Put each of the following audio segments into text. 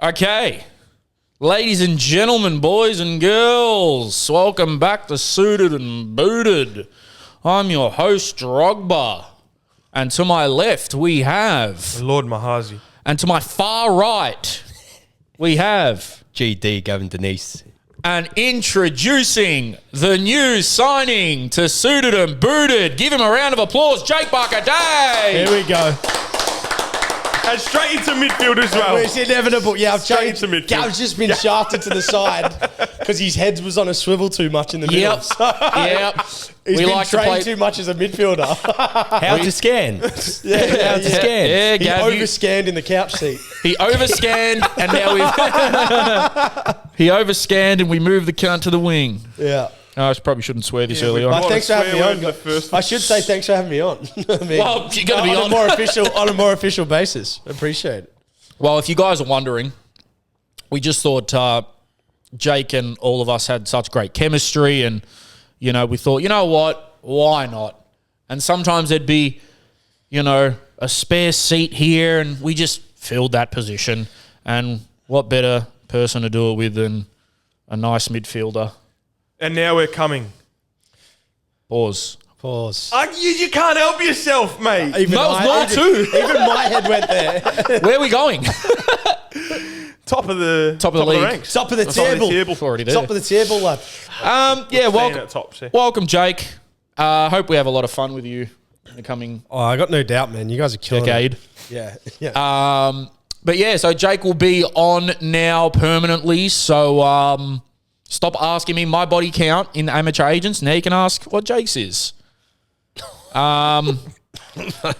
Okay. Ladies and gentlemen, boys and girls, welcome back to Suited and Booted. I'm your host, Drogba. And to my left, we have... Lord Mahazi. And to my far right, we have... GD, Gavin Denise. And introducing the new signing to Suited and Booted. Give him a round of applause, Jake Barker Daish. Here we go. And straight into midfield as well. It's inevitable. Yeah, I've Straight changed. into midfield. Gav's just been shafted to the side because his head was on a swivel too much in the middle. Yep. He's been trained too much as a midfielder. How to scan? How to scan? Yeah, He Gav, overscanned in the couch seat. he overscanned and now he overscanned and we moved the cunt to the wing. Yeah. I probably shouldn't swear this early on. Thanks for having me on. First I should say thanks for having me on. I mean, Well, you're going to be on. on a more official basis. Appreciate it. Well, if you guys are wondering, we just thought Jake and all of us had such great chemistry and, you know, we thought, you know what, why not? And sometimes there'd be, you know, a spare seat here and we just filled that position. And what better person to do it with than a nice midfielder? And now we're coming. Pause. You can't help yourself, mate. Even Even my head went there. Where are we going? Top of the league. ranks. Top of the table. Already there. Top of the table, lad. Yeah, welcome, At top, see. welcome, Jake. Hope we have a lot of fun with you in the coming Oh, I got no doubt, man. You guys are killing decade. it. Yeah. But yeah, so Jake will be on now permanently. So stop asking me my body count in amateur agents. Now you can ask what Jake's is.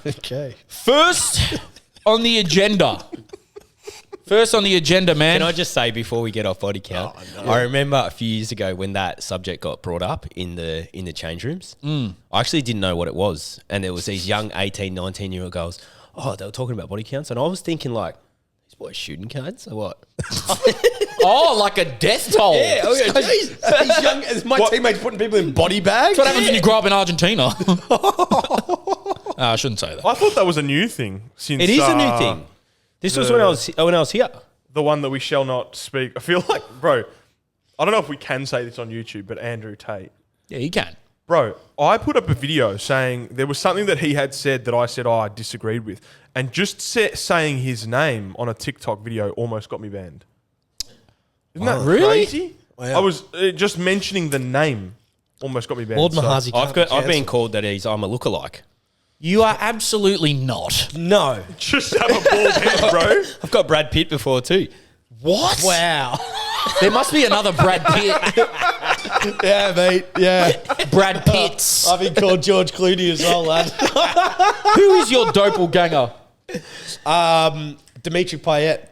Okay. First on the agenda. Man. Can I just say before we get off body count, I remember a few years ago when that subject got brought up in the change rooms. I actually didn't know what it was. And there was these young 18, 19-year-old girls, they were talking about body counts. And I was thinking like, these boys shooting cards or what? Oh, like a death toll. Yeah, These young, my teammates putting people in body bags. That's what happens when you grow up in Argentina. I shouldn't say that. I thought that was a new thing. Since It is a new thing. This was when I was here. The one that we shall not speak. I feel like, bro, I don't know if we can say this on YouTube, but Andrew Tate. Yeah, you can. Bro, I put up a video saying there was something that he had said that I said, I disagreed with. And just saying his name on a TikTok video almost got me banned. Isn't that Really? crazy? Wow. I was just mentioning the name almost got me banned. Lord So- Mahazi. I've been called that I'm a lookalike. You are absolutely not. No. Just have a bald head, bro. I've got Brad Pitt before too. What? Wow. There must be another Brad Pitt. Yeah, mate. Yeah. Brad Pitts. I've been called George Clooney as well, lad. Who is your doppelganger? Dimitri Payet.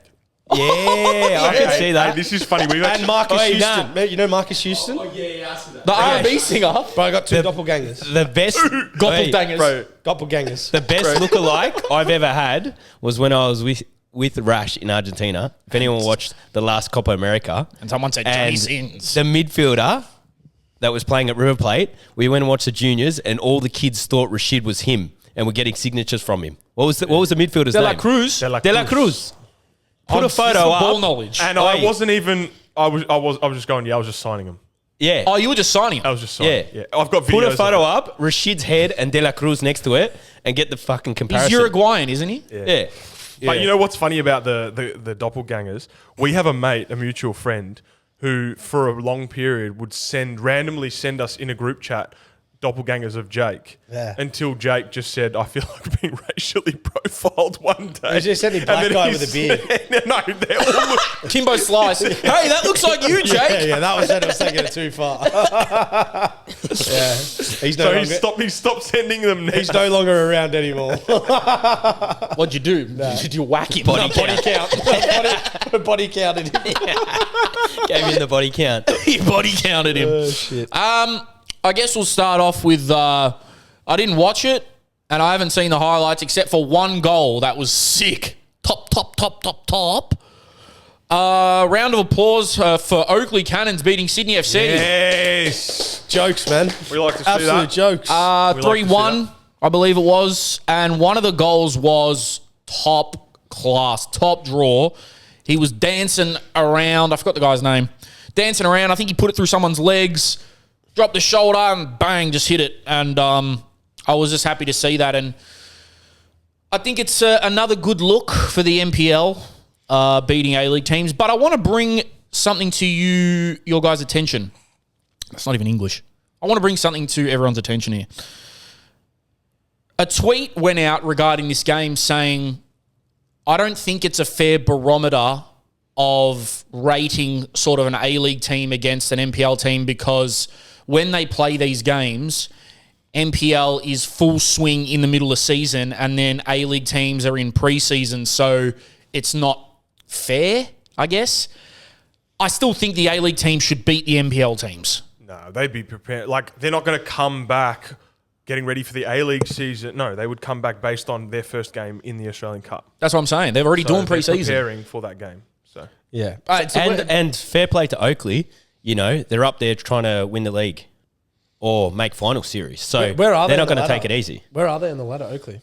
Yeah, I can see that. Hey, this is funny. We've And actually, Marcus Hey, Houston. nah. Mate, you know Marcus Houston? The R&B singer. But I got two doppelgangers. The best Doppelgangers. bro. Doppelgangers. The best lookalike I've ever had was when I was with Rash in Argentina. If anyone watched the last Copa America. And someone said And Johnny Sins. the midfielder that was playing at River Plate, we went and watched the juniors and all the kids thought Rashid was him and were getting signatures from him. What was the midfielder's De La name? Cruz. De La De La Cruz. Put a photo up. Ball knowledge. And I wasn't even. I was just going. Yeah, I was just signing him. Yeah. Oh, you were just signing I him. was just signing. Yeah. Yeah. I've got videos. Put a of photo it. up, Rashid's head and De La Cruz next to it, and get the fucking He's comparison. Uruguayan, isn't he? Yeah. But you know what's funny about the doppelgangers? We have a mate, a mutual friend, who for a long period would randomly send us in a group chat doppelgangers of Jake. Yeah. Until Jake just said, I feel like being racially profiled one day. He just said the black And then guy he with a beard. said- no, they're all Kimbo Slice. Hey, that looks like you, Jake. Yeah, that was it. I was taking it too far. Yeah. he stopped sending them now. He's no longer around anymore. What'd you do? Did you whack him? Body count. Body counted him. Gave him the body count. He body counted him. Oh, shit. I guess we'll start off with I didn't watch it and I haven't seen the highlights except for one goal that was sick. Top. Round of applause for Oakley Cannons beating Sydney FC. Yes. Jokes, man. We like to see Absolute that. jokes. We like to see 3-1, I believe it was. And one of the goals was top class, top draw. He was dancing around. I forgot the guy's name. Dancing around. I think he put it through someone's legs, dropped the shoulder, and bang, just hit it. And I was just happy to see that. And I think it's another good look for the NPL beating A-League teams. But I want to bring something to your guys' attention. That's not even English. I want to bring something to everyone's attention here. A tweet went out regarding this game saying, I don't think it's a fair barometer of rating sort of an A-League team against an NPL team because when they play these games, NPL is full swing in the middle of season and then A-League teams are in preseason, so it's not fair, I guess. I still think the A-League team should beat the NPL teams. No, they'd be prepared. Like, they're not going to come back getting ready for the A-League season. No, they would come back based on their first game in the Australian Cup. That's what I'm saying. They're already doing they're pre-season. preparing for that game. So Yeah. And fair play to Oakley. You know, they're up there trying to win the league or make final series. So Where are they they're in not the going to ladder? take it easy. Where are they in the ladder, Oakley?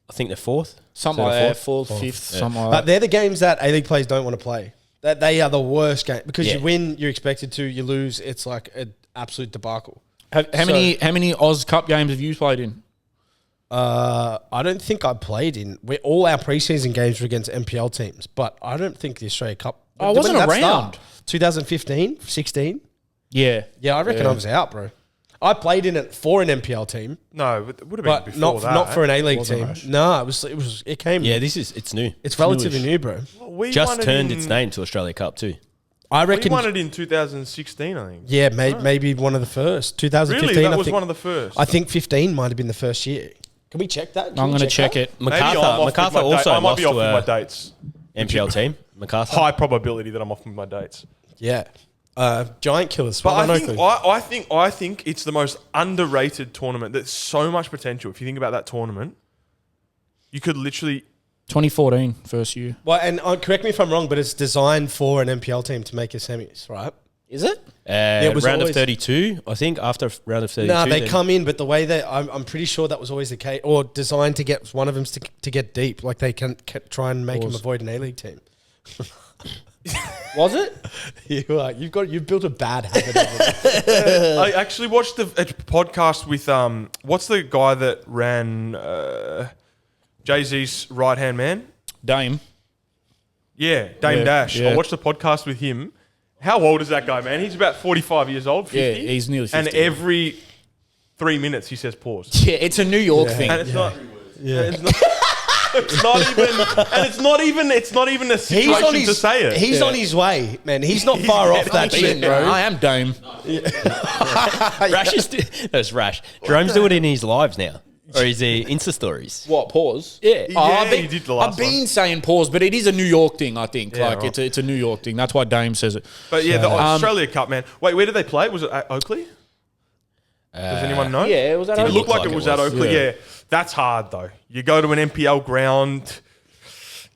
I think they're fourth. Something like that, fourth, fifth, something like But that. they're the games that A-League players don't want to play. That they are the worst game. Because Yeah. you win, you're expected to. You lose, it's like an absolute debacle. How many Oz Cup games have you played in? I don't think I played in. All our preseason games were against NPL teams, but I don't think the Australia Cup. I wasn't When did that around. start? 2015, 16. Yeah. Yeah, I reckon I was out, bro. I played in it for an NPL team, no, it would have been but before not for an A-League Wasn't team. Rush. No, it came. Yeah, it's new. it's relatively new, bro. We Just won it turned in- its name to Australia Cup too. I We reckon. won it in 2016, I think. Yeah, maybe one of the first. 2015. Really, that I was think, one of the first. I think 15 might have been the first year. Can we check that? I'm going to check it. Maybe I'm off with MacArthur my also I might lost be off to with my a dates. NPL team. MacArthur. High probability that I'm off with my dates. Yeah. Giant Killers. But Well I done, think, Oakley. I think it's the most underrated tournament. There's so much potential. If you think about that tournament, you could literally 2014, first year. Well, and correct me if I'm wrong, but it's designed for an NPL team to make a semis, right? Is it? it was round of always- 32, I think. After round of 32. No, they then- come in, but the way they, I'm pretty sure that was always the case, or designed to get one of them to get deep, like they can try and make them avoid an A-League team. Was it? You've built a bad habit of it. I actually watched a podcast with what's the guy that ran Jay-Z's right-hand man? Dame. Yeah, Dame Yeah, Dash. yeah. I watched a podcast with him. How old is that guy, man? He's about 45 years old, 50. Yeah, he's nearly 50. And every 3 minutes he says pause. Yeah, it's a New York thing. And it's not... Yeah. It's not even a situation to say it. He's on his way, man. He's not far off that shit, bro. I am Dame. Rash is that's Rash. Jerome's doing it in his lives now. Or his Insta stories. What, pause? Yeah. He did the last I've been saying pause, but it is a New York thing, I think. Yeah, like, right. it's a New York thing. That's why Dame says it. But yeah, the Australia Cup, man. Wait, where did they play? Was it at Oakley? Does anyone know? Yeah, it was at It Didn't looked look like like it it was at was. Oakley. Yeah. Yeah, that's hard though. You go to an NPL ground.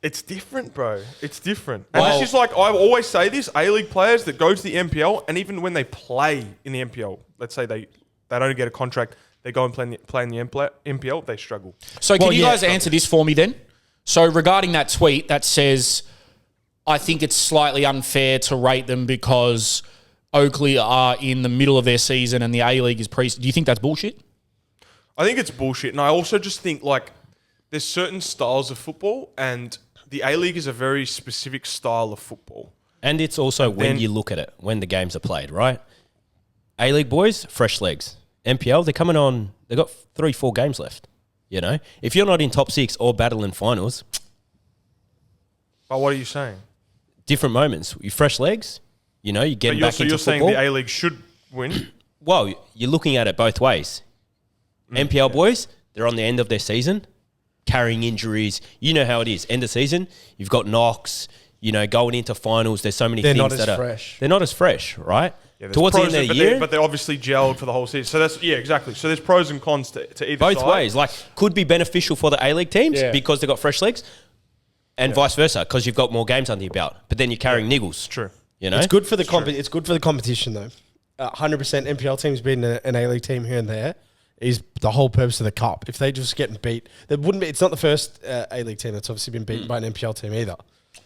It's different, bro. It's different. And Well- it's just like I always say this: A-League players that go to the NPL, and even when they play in the NPL, let's say they don't get a contract, they go and play in the NPL, they struggle. So can Well, you yeah. guys answer this for me then? So regarding that tweet that says, I think it's slightly unfair to rate them because Oakley are in the middle of their season and the A-League is pre. Do you think that's bullshit? I think it's bullshit, and I also just think like there's certain styles of football, and the A-League is a very specific style of football. And it's also when then- you look at it, when the games are played, right? A-League boys, fresh legs. NPL, they're coming on, they've got 3-4 games left. You know? If you're not in top 6 or battling finals, But what are you saying? different moments. You fresh legs, you know, you get But back into you're saying football. the A-League should win? Well, you're looking at it both ways. NPL boys, they're on the end of their season, carrying injuries. You know how it is. End of season, you've got knocks, you know, going into finals. There's so many They're things not as that are fresh. They're not as fresh, right? Yeah, there's Towards the pros end of the but they're- year, but they're obviously gelled for the whole season. So that's exactly. So there's pros and cons to either both side. ways. Like, could be beneficial for the A-League teams Yeah. because they've got fresh legs, and vice versa because you've got more games under your belt. But then you're carrying niggles. True. You know, It's good for the It's good for the competition, though. 100% NPL teams beating an A-League team here and there is the whole purpose of the cup. If they just getting beat, there wouldn't be. It's not the first A-League team that's obviously been beaten by an NPL team either.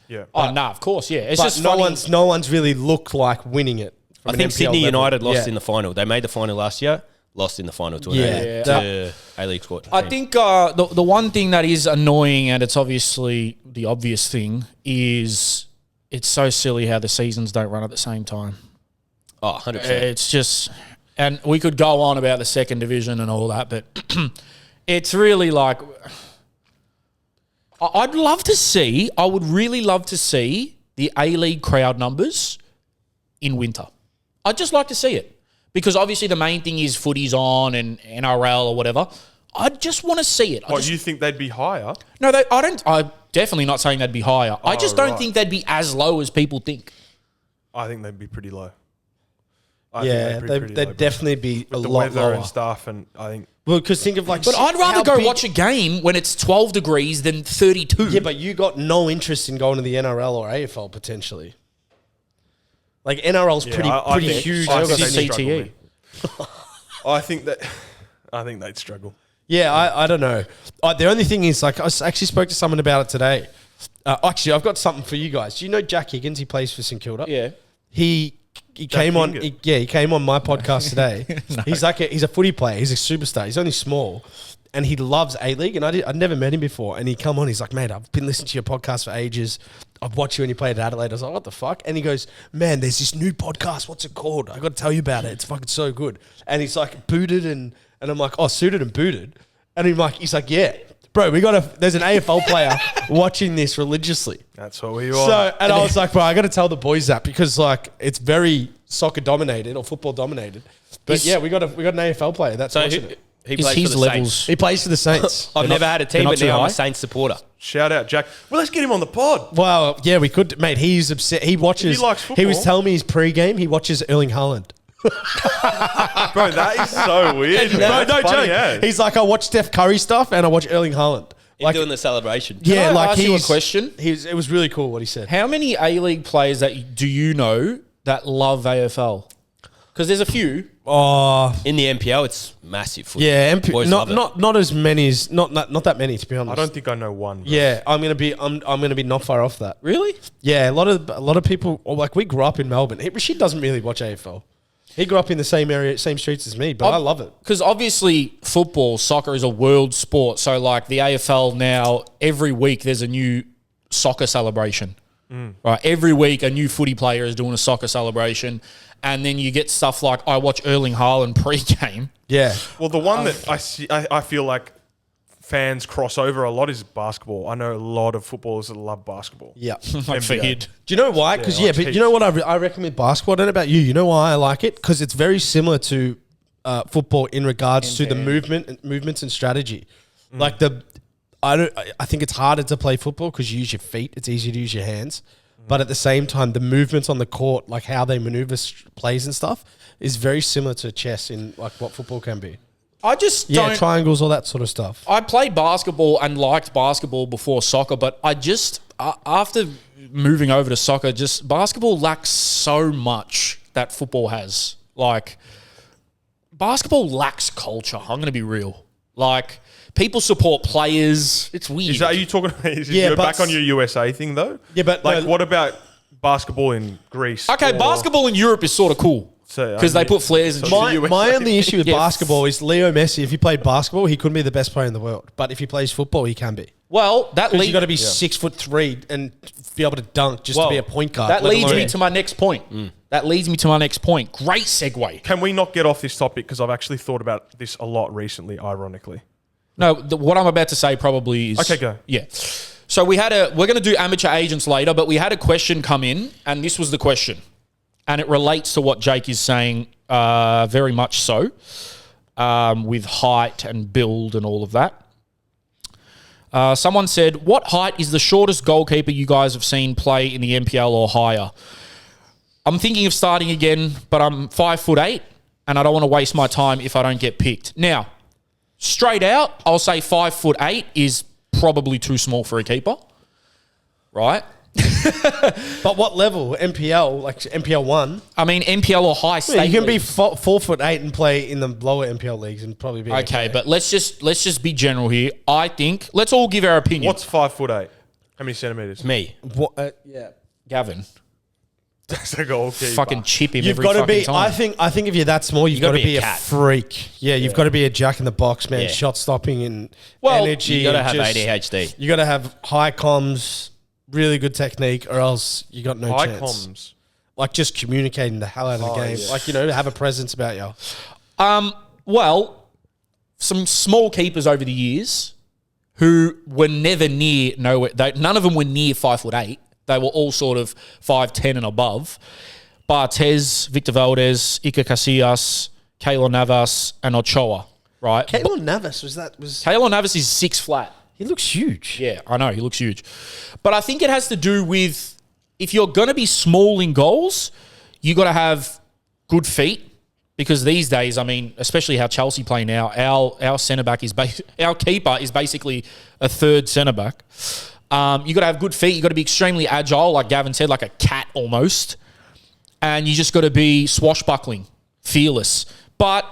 Yeah. Oh, no, of course, yeah. It's But just funny. no one's really looked like winning it. I from think an NPL Sydney level. United lost Yeah. in the final. They made the final last year, lost in the final to Yeah. to A-League squad. I think the one thing that is annoying, and it's obviously the obvious thing, is it's so silly how the seasons don't run at the same time. Oh, 100%. It's just, and we could go on about the second division and all that, but it's really like, I would really love to see the A-League crowd numbers in winter. I'd just like to see it because obviously the main thing is footy's on and NRL or whatever. I just want to see it. You think they'd be higher? No, I'm definitely not saying they'd be higher. I just don't think they'd be as low as people think. I think they'd be pretty low. They'd definitely be a with the lot weather lower. and stuff, and I think Well, because think of like, But I'd rather how go big- watch a game when it's 12 degrees than 32. Yeah, but you got no interest in going to the NRL or AFL potentially. Like NRL's pretty I think- huge. I This think is they'd CTE. struggle. I think they'd struggle. Yeah, I don't know. The only thing is, like, I actually spoke to someone about it today. Actually, I've got something for you guys. Do you know Jack Higgins? He plays for St Kilda. Yeah. He came on. Higgins? He came on my podcast today. He's a footy player. He's a superstar. He's only small, and he loves A-League. And I'd never met him before. And he come on. He's like, mate, I've been listening to your podcast for ages. I've watched you when you played at Adelaide. I was like, what the fuck? And he goes, man, there's this new podcast. What's it called? I got to tell you about it. It's fucking so good. And he's like, Booted, and I'm like, oh, Suited and Booted. And he's like, yeah, bro, there's an AFL player watching this religiously. That's what we So, want. and I was like, bro, I got to tell the boys that because like it's very soccer dominated or football dominated. But yeah, we got an AFL player. That's So watching it. he Is plays his for the levels? Saints. He plays for the Saints. I've never had a team, they're not but too now I'm high? a Saints supporter. Shout out, Jack. Well, let's get him on the pod. Well, yeah, we could, mate. He's upset. He watches. He likes He was football. telling me his pre-game. He watches Erling Haaland. Bro, that is so weird. man. No, That's no funny, joke. eh? He's like, I watch Steph Curry stuff and I watch Erling Haaland. He's doing the celebration. Yeah, I like ask you a he's- question? It was really cool what he said. How many A-League players do you know that love AFL? Because there's a few. Oh, In the NPL, it's massive football. yeah, Boys love it. not as many as not that many to be honest. I don't think I know one. Bro. Yeah, I'm gonna be not far off that. Really? Yeah, a lot of people like we grew up in Melbourne. Rashid doesn't really watch AFL. He grew up in the same area, same streets as me, but I love it. Because obviously soccer is a world sport. So like the AFL now, every week there's a new soccer celebration. Right, every week a new footy player is doing a soccer celebration. And then you get stuff like I watch Erling Haaland pre-game. Yeah, Well, the one that I see, I feel like fans cross over a lot is basketball. I know a lot of footballers that love basketball. yeah. Like for NBA. Hid. Do you know why? Because like but you know what I reckon with basketball. I don't know about you. You know why I like it? Because it's very similar to football in regards to the movements and strategy. Like I think it's harder to play football because you use your feet. It's easier to use your hands. But at the same time, the movements on the court, like how they maneuver plays and stuff, is very similar to chess in like what football can be. I just Yeah, don't. triangles, all that sort of stuff. I played basketball and liked basketball before soccer, but I just after moving over to soccer, just basketball lacks so much that football has. Like basketball lacks culture. I'm going to be real. Like people support players. It's weird. Are you talking? Yeah, You're but- back on your USA thing though. Yeah, but like, no- what about basketball in Greece? Okay, or- basketball in Europe is sort of cool So, because they put flares and so shit. you- My only issue with Yeah. basketball is Leo Messi. If he played basketball, he couldn't be the best player in the world. But if he plays football, he can be. Well, that Because leads you got to be 6'3" and be able to dunk just to be a point guard. That let leads alone- me to my next point. That leads me to my next point. Great segue. Can we not get off this topic? Because I've actually thought about this a lot recently, ironically. No, what I'm about to say probably is Okay, go. Yeah. So we're going to do amateur agents later, but we had a question come in, and this was the question, and it relates to what Jake is saying, very much so, with height and build and all of that. Someone said, "What height is the shortest goalkeeper you guys have seen play in the NPL or higher?" I'm thinking of starting again, but I'm 5'8", and I don't want to waste my time if I don't get picked. Now, straight out, I'll say 5'8" is probably too small for a keeper, right? But what level? NPL, like NPL 1? I mean, NPL or high state. Yeah, you can be leagues. 4'8" and play in the lower NPL leagues and probably be Okay, but let's just be general here. I think let's all give our opinion. What's 5'8"? How many centimetres? Me. What, yeah. Gavin. That's a goalkeeper. Fucking chip him You've every got to fucking be. time. I think if you're that small, you've got to be a cat. freak. Yeah, you've got to be a jack in the box, man. Yeah. Shot stopping and Well, energy. You got to and have just- ADHD. You got to have high comms, really good technique, or else you got no High chance. comms. Like just communicating the hell out of the game. yeah. Like, have a presence about you. Well, some small keepers over the years who were never near nowhere. None of them were near 5'8". They were all sort of 5'10" and above. Barthez, Victor Valdez, Iker Casillas, Keylor Navas, and Ochoa. Right? Keylor Navas was. Keylor Navas is 6 flat. He looks huge. Yeah, I know. He looks huge. But I think it has to do with if you're going to be small in goals, you got to have good feet. Because these days, I mean, especially how Chelsea play now, our centre back our keeper is basically a third centre back. You got to have good feet. You got to be extremely agile, like Gavin said, like a cat almost. And you just got to be swashbuckling, fearless. But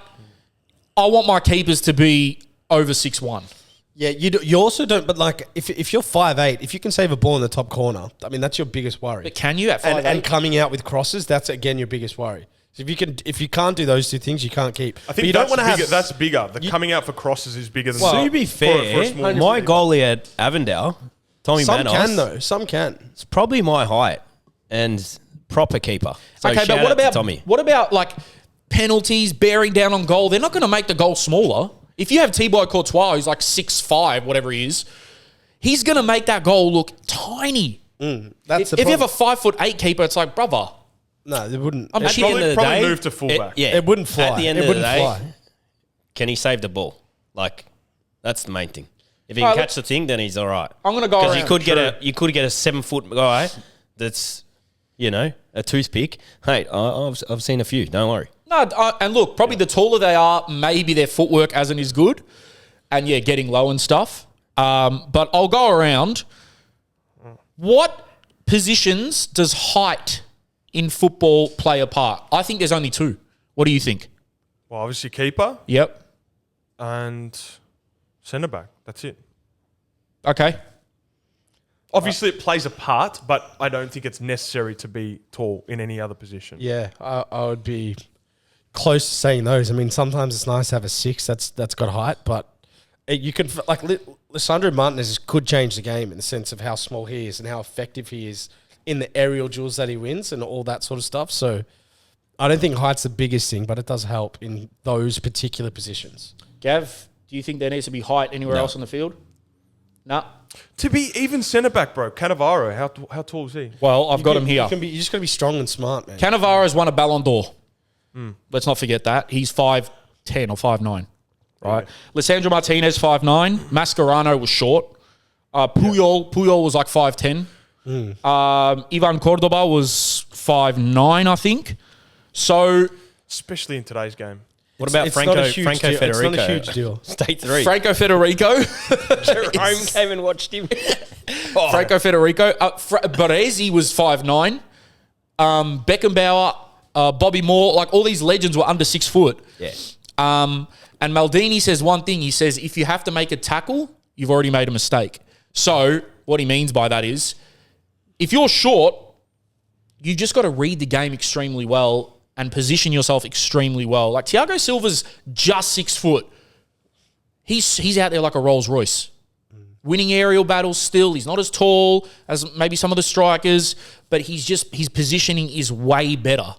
I want my keepers to be over 6'1". Yeah, you also don't. But like, if you're 5'8", if you can save a ball in the top corner, I mean, that's your biggest worry. But can you at 5'8"? And coming out with crosses, that's again your biggest worry. So if you can't do those two things, you can't keep. I think you don't want to have. That's bigger. The coming out for crosses is bigger than To be fair, for a small my goalie at Avondale, Tommy Some Manos, can though. Some can. it's probably my height and proper keeper. So Okay, but shout what out to about Tommy? what about like penalties, bearing down on goal? They're not going to make the goal smaller. If you have Thibaut Courtois, who's like 6'5", whatever he is, he's going to make that goal look tiny. That's If you have a 5'8" keeper, it's like, brother, no, they wouldn't. I'm At the chipping. end of the probably day, move to fullback. Yeah, It wouldn't fly. At the end It of the wouldn't day, fly. can he save the ball? Like, that's the main thing. If he All can right, catch the thing, then he's all right. I'm going to go Because around. you could get a 7-foot guy that's, a toothpick. Hey, I've seen a few. Don't worry. No, and look, probably the taller they are, maybe their footwork isn't as good. And yeah, getting low and stuff. But I'll go around. What positions does height in football play a part? I think there's only 2. What do you think? Well, obviously keeper Yep. and centre back. That's it. Okay. Obviously, it plays a part, but I don't think it's necessary to be tall in any other position. Yeah, I would be close to saying those. I mean, sometimes it's nice to have a 6 that's got height, but you can like Lissandro Martinez could change the game in the sense of how small he is and how effective he is in the aerial duels that he wins and all that sort of stuff. So I don't think height's the biggest thing, but it does help in those particular positions. Gav, do you think there needs to be height anywhere else on the field? No. To be even centre back, bro, Cannavaro, how tall is he? Well, I've got him here. You just got to be strong and smart, man. Cannavaro won a Ballon d'Or. Let's not forget that. He's 5'10" or 5'9". Right. Lissandro Martinez, 5'9". Mascherano was short. Puyol was like 5'10". Ivan Cordoba was 5'9", I think. So Especially in today's game. What about It's Franco not a huge Franco deal. Federico? It's not a huge deal. State 3. Franco Federico. Jerome came and watched him. Franco Federico. Baresi was 5'9". Beckenbauer, Bobby Moore, like all these legends were under 6 foot. Yeah. And Maldini says one thing. He says, if you have to make a tackle, you've already made a mistake. So what he means by that is, if you're short, you've just got to read the game extremely well and position yourself extremely well. Like Thiago Silva's just 6 foot. He's out there like a Rolls Royce. Winning aerial battles still. He's not as tall as maybe some of the strikers, but his positioning is way better.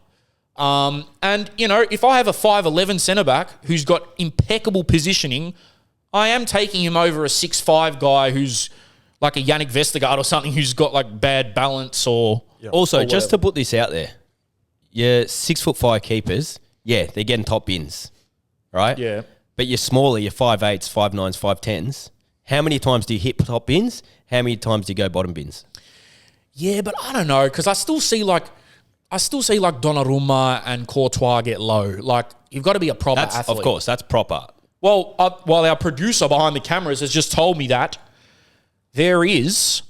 And, if I have a 5'11" centre-back who's got impeccable positioning, I am taking him over a 6'5" guy who's like a Yannick Vestergaard or something who's got like bad balance or... Also, or just to put this out there, your 6'5" keepers, they're getting top bins, right? Yeah. But you're smaller, you're 5'8", 5'9", 5'10". How many times do you hit top bins? How many times do you go bottom bins? Yeah, but I don't know, because I still see like Donnarumma and Courtois get low. Like, you've got to be a proper athlete. Of course, that's proper. Well, while our producer behind the cameras has just told me that there is,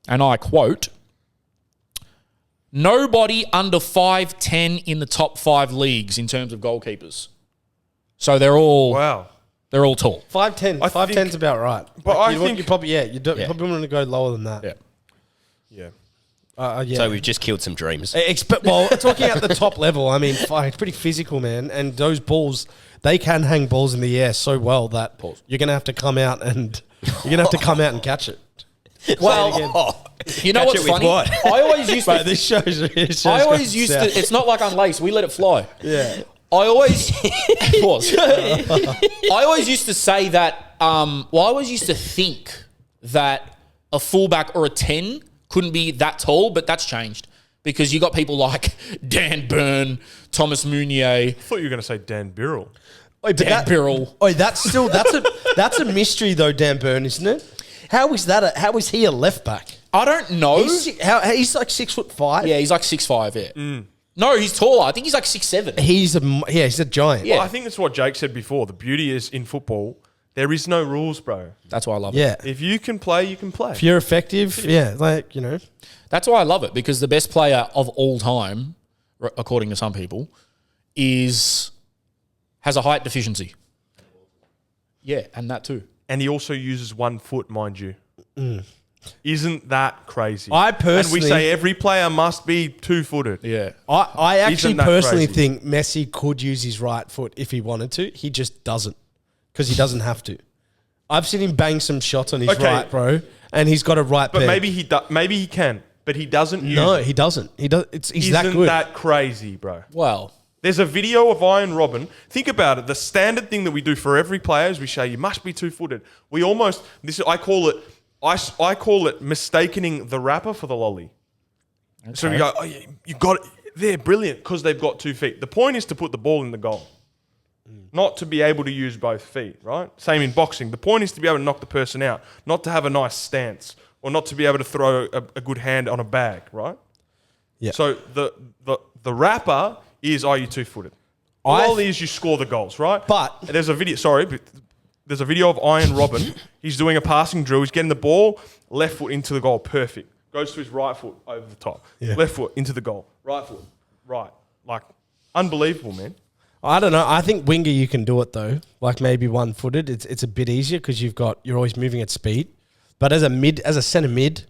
and I quote, nobody under 5'10" in the top 5 leagues in terms of goalkeepers. So they're all... Wow. They're all tall. 5'10". 5'10's about right. But I you think- you probably you probably want to go lower than that. Yeah. Yeah. So we've just killed some dreams. Talking at the top level, I mean, it's pretty physical, man. And those balls, they can hang balls in the air so well that you're gonna have to come out and catch it. Well, you know Catch what's it with funny? what? I always used to. But this shows. I always used to. It's not like unlaced. We let it fly. Yeah. I always was. I always used to say that. I always used to think that a fullback or a 10 couldn't be that tall, but that's changed because you got people like Dan Byrne, Thomas Mounier, I thought you were going to say Dan Birrell. Dan Birrell. That's a mystery though, Dan Byrne, isn't it? How is he a left back? I don't know. He's like 6'5". Yeah, he's like 6'5", yeah. No, he's taller. I think he's like 6'7". He's a giant. Yeah. Well, I think that's what Jake said before. The beauty is in football, there is no rules, bro. That's why I love it. Yeah. If you can play, you can play. If you're effective, That's why I love it because the best player of all time, according to some people, has a height deficiency. Yeah, and that too. And he also uses 1 foot, mind you. Isn't that crazy? I personally- And we say every player must be 2-footed. Yeah. I actually Isn't that personally crazy? think Messi could use his right foot if he wanted to. He just doesn't because he doesn't have to. I've seen him bang some shots on his Okay. right, bro, and he's got a right But pair. maybe he can, but he doesn't use No, it. he doesn't. He's Isn't that good. that crazy, bro? Well, There's a video of Iron Robin. Think about it. The standard thing that we do for every player is we say you must be 2-footed. We almost I call it mistaking the rapper for the lolly. Okay. So we go, oh, you got it. They're brilliant because they've got 2 feet. The point is to put the ball in the goal, not to be able to use both feet. Right? Same in boxing. The point is to be able to knock the person out, not to have a nice stance or not to be able to throw a good hand on a bag. Right? Yeah. So the rapper is, are you 2-footed? All is you score the goals, right? But- there's a video. There's a video of Iron Robin. He's doing a passing drill. He's getting the ball, left foot into the goal, perfect. Goes to his right foot over the top. Yeah. Left foot into the goal. Right foot, right. Like unbelievable, man. I don't know. I think winger you can do it though. Like maybe 1-footed. It's a bit easier because you're always moving at speed. But as a centre mid,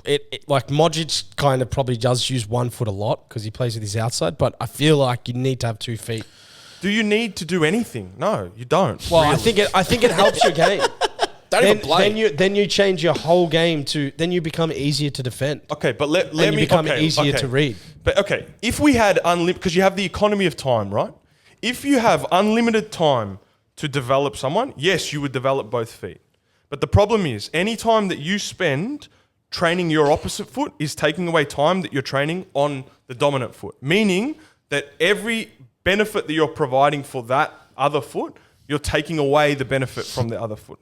it like Modric kind of probably does use 1 foot a lot because he plays with his outside. But I feel like you need to have 2 feet. Do you need to do anything? No, you don't. Well, I think it helps your game. don't even play. Then you change your whole game then you become easier to defend. Okay, but let And me you become easier to read. But okay, if we had unlimited, because you have the economy of time, right? If you have unlimited time to develop someone, yes, you would develop both feet. But the problem is, any time that you spend training your opposite foot is taking away time that you're training on the dominant foot. Meaning that every benefit that you're providing for that other foot, you're taking away the benefit from the other foot,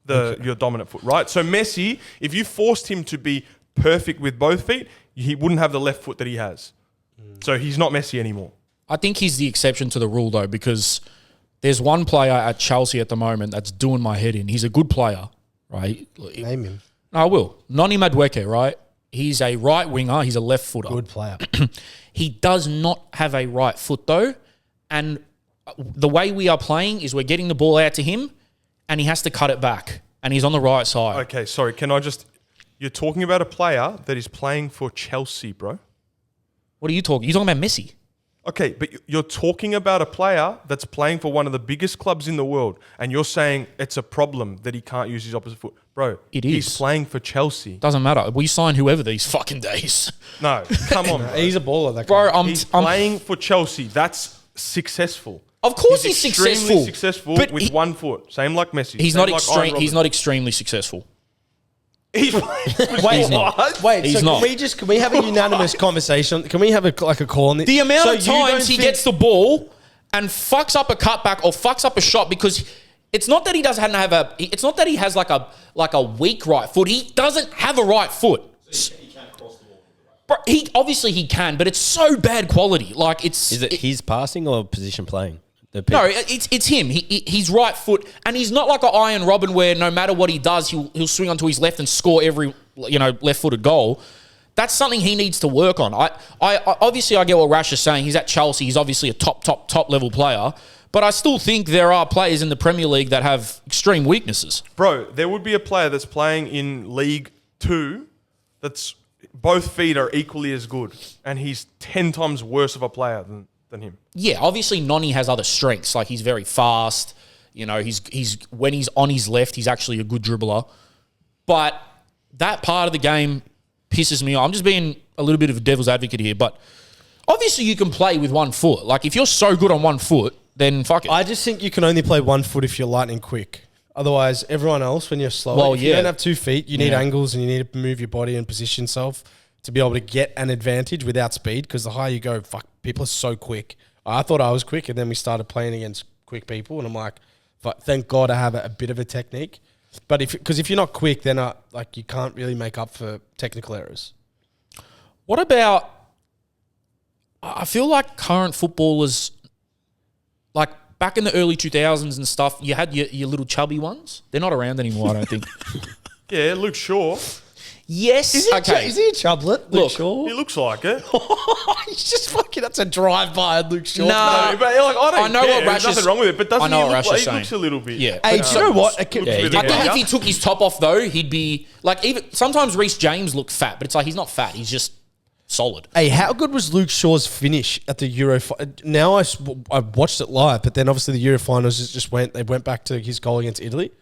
your dominant foot, right? So Messi, if you forced him to be perfect with both feet, he wouldn't have the left foot that he has. So he's not Messi anymore. I think he's the exception to the rule though because there's one player at Chelsea at the moment that's doing my head in. He's a good player, right? Name him. I will. Noni Madueke, right? He's a right winger. He's a left footer. Good player. He does not have a right foot though. And the way we are playing is we're getting the ball out to him and he has to cut it back. And he's on the right side. Okay, sorry. You're talking about a player that is playing for Chelsea, bro. What are you talking? You're talking about Messi. Okay, but you're talking about a player that's playing for one of the biggest clubs in the world, and you're saying it's a problem that he can't use his opposite foot. Bro, It he's is. playing for Chelsea. Doesn't matter. We sign whoever these fucking days. No, come on, bro. He's a baller, that Bro, guy. He's playing for Chelsea. That's successful. Of course he's extremely successful. successful But with 1 foot. Same like Messi. He's Same not like extreme. Iron He's Robin. not extremely successful. He's Wait, not. Wait, He's so not. can we have a unanimous conversation? Can we have a call on this? The amount So of you don't times he think- gets the ball and fucks up a cutback or fucks up a shot because it's not that he doesn't have a. It's not that he has like a weak right foot. He doesn't have a right foot. He can't cross the ball. Bro, obviously he can, but it's so bad quality. Like it's. Is it his passing or position playing? No, it's him. He's right foot, and he's not like an Iron Robin where no matter what he does, he'll swing onto his left and score every left-footed goal. that's something he needs to work on. I obviously I get what Rash is saying. He's at Chelsea. He's obviously a top level player. But I still think there are players in the Premier League that have extreme weaknesses. Bro, there would be a player that's playing in League 2 that's both feet are equally as good, and he's 10 times worse of a player than him. Yeah, obviously Noni has other strengths. Like he's very fast. You know, he's when he's on his left, he's actually a good dribbler. But that part of the game pisses me off. I'm just being a little bit of a devil's advocate here, but obviously you can play with 1 foot. Like if you're so good on 1 foot, then fuck it. I just think you can only play 1 foot if you're lightning quick. Otherwise, everyone else, when you're slow, if you don't have 2 feet, you need angles and you need to move your body and position yourself to be able to get an advantage without speed. Because the higher you go, people are so quick. I thought I was quick, and then we started playing against quick people, and I'm like, thank God I have a bit of a technique. But if you're not quick, then you can't really make up for technical errors. What about? I feel like current footballers, like back in the early 2000s and stuff, you had your little chubby ones. They're not around anymore, I don't think. Yeah, Luke Shaw. Yes. Is he a chublet, Luke Shaw? He looks like it. He's just fucking, that's a drive-by Luke Shaw. No, But I know care. what Rash There's nothing is- wrong with it, but doesn't I know he what Rash look like is he looks a saying. little bit? Yeah. Hey, do you know what? I think if he took his top off though, he'd be like, even sometimes Reece James looked fat, but it's like he's not fat. He's just solid. Hey, how good was Luke Shaw's finish at the Euro? Now I watched it live, but then obviously the Euro finals they went back to his goal against Italy.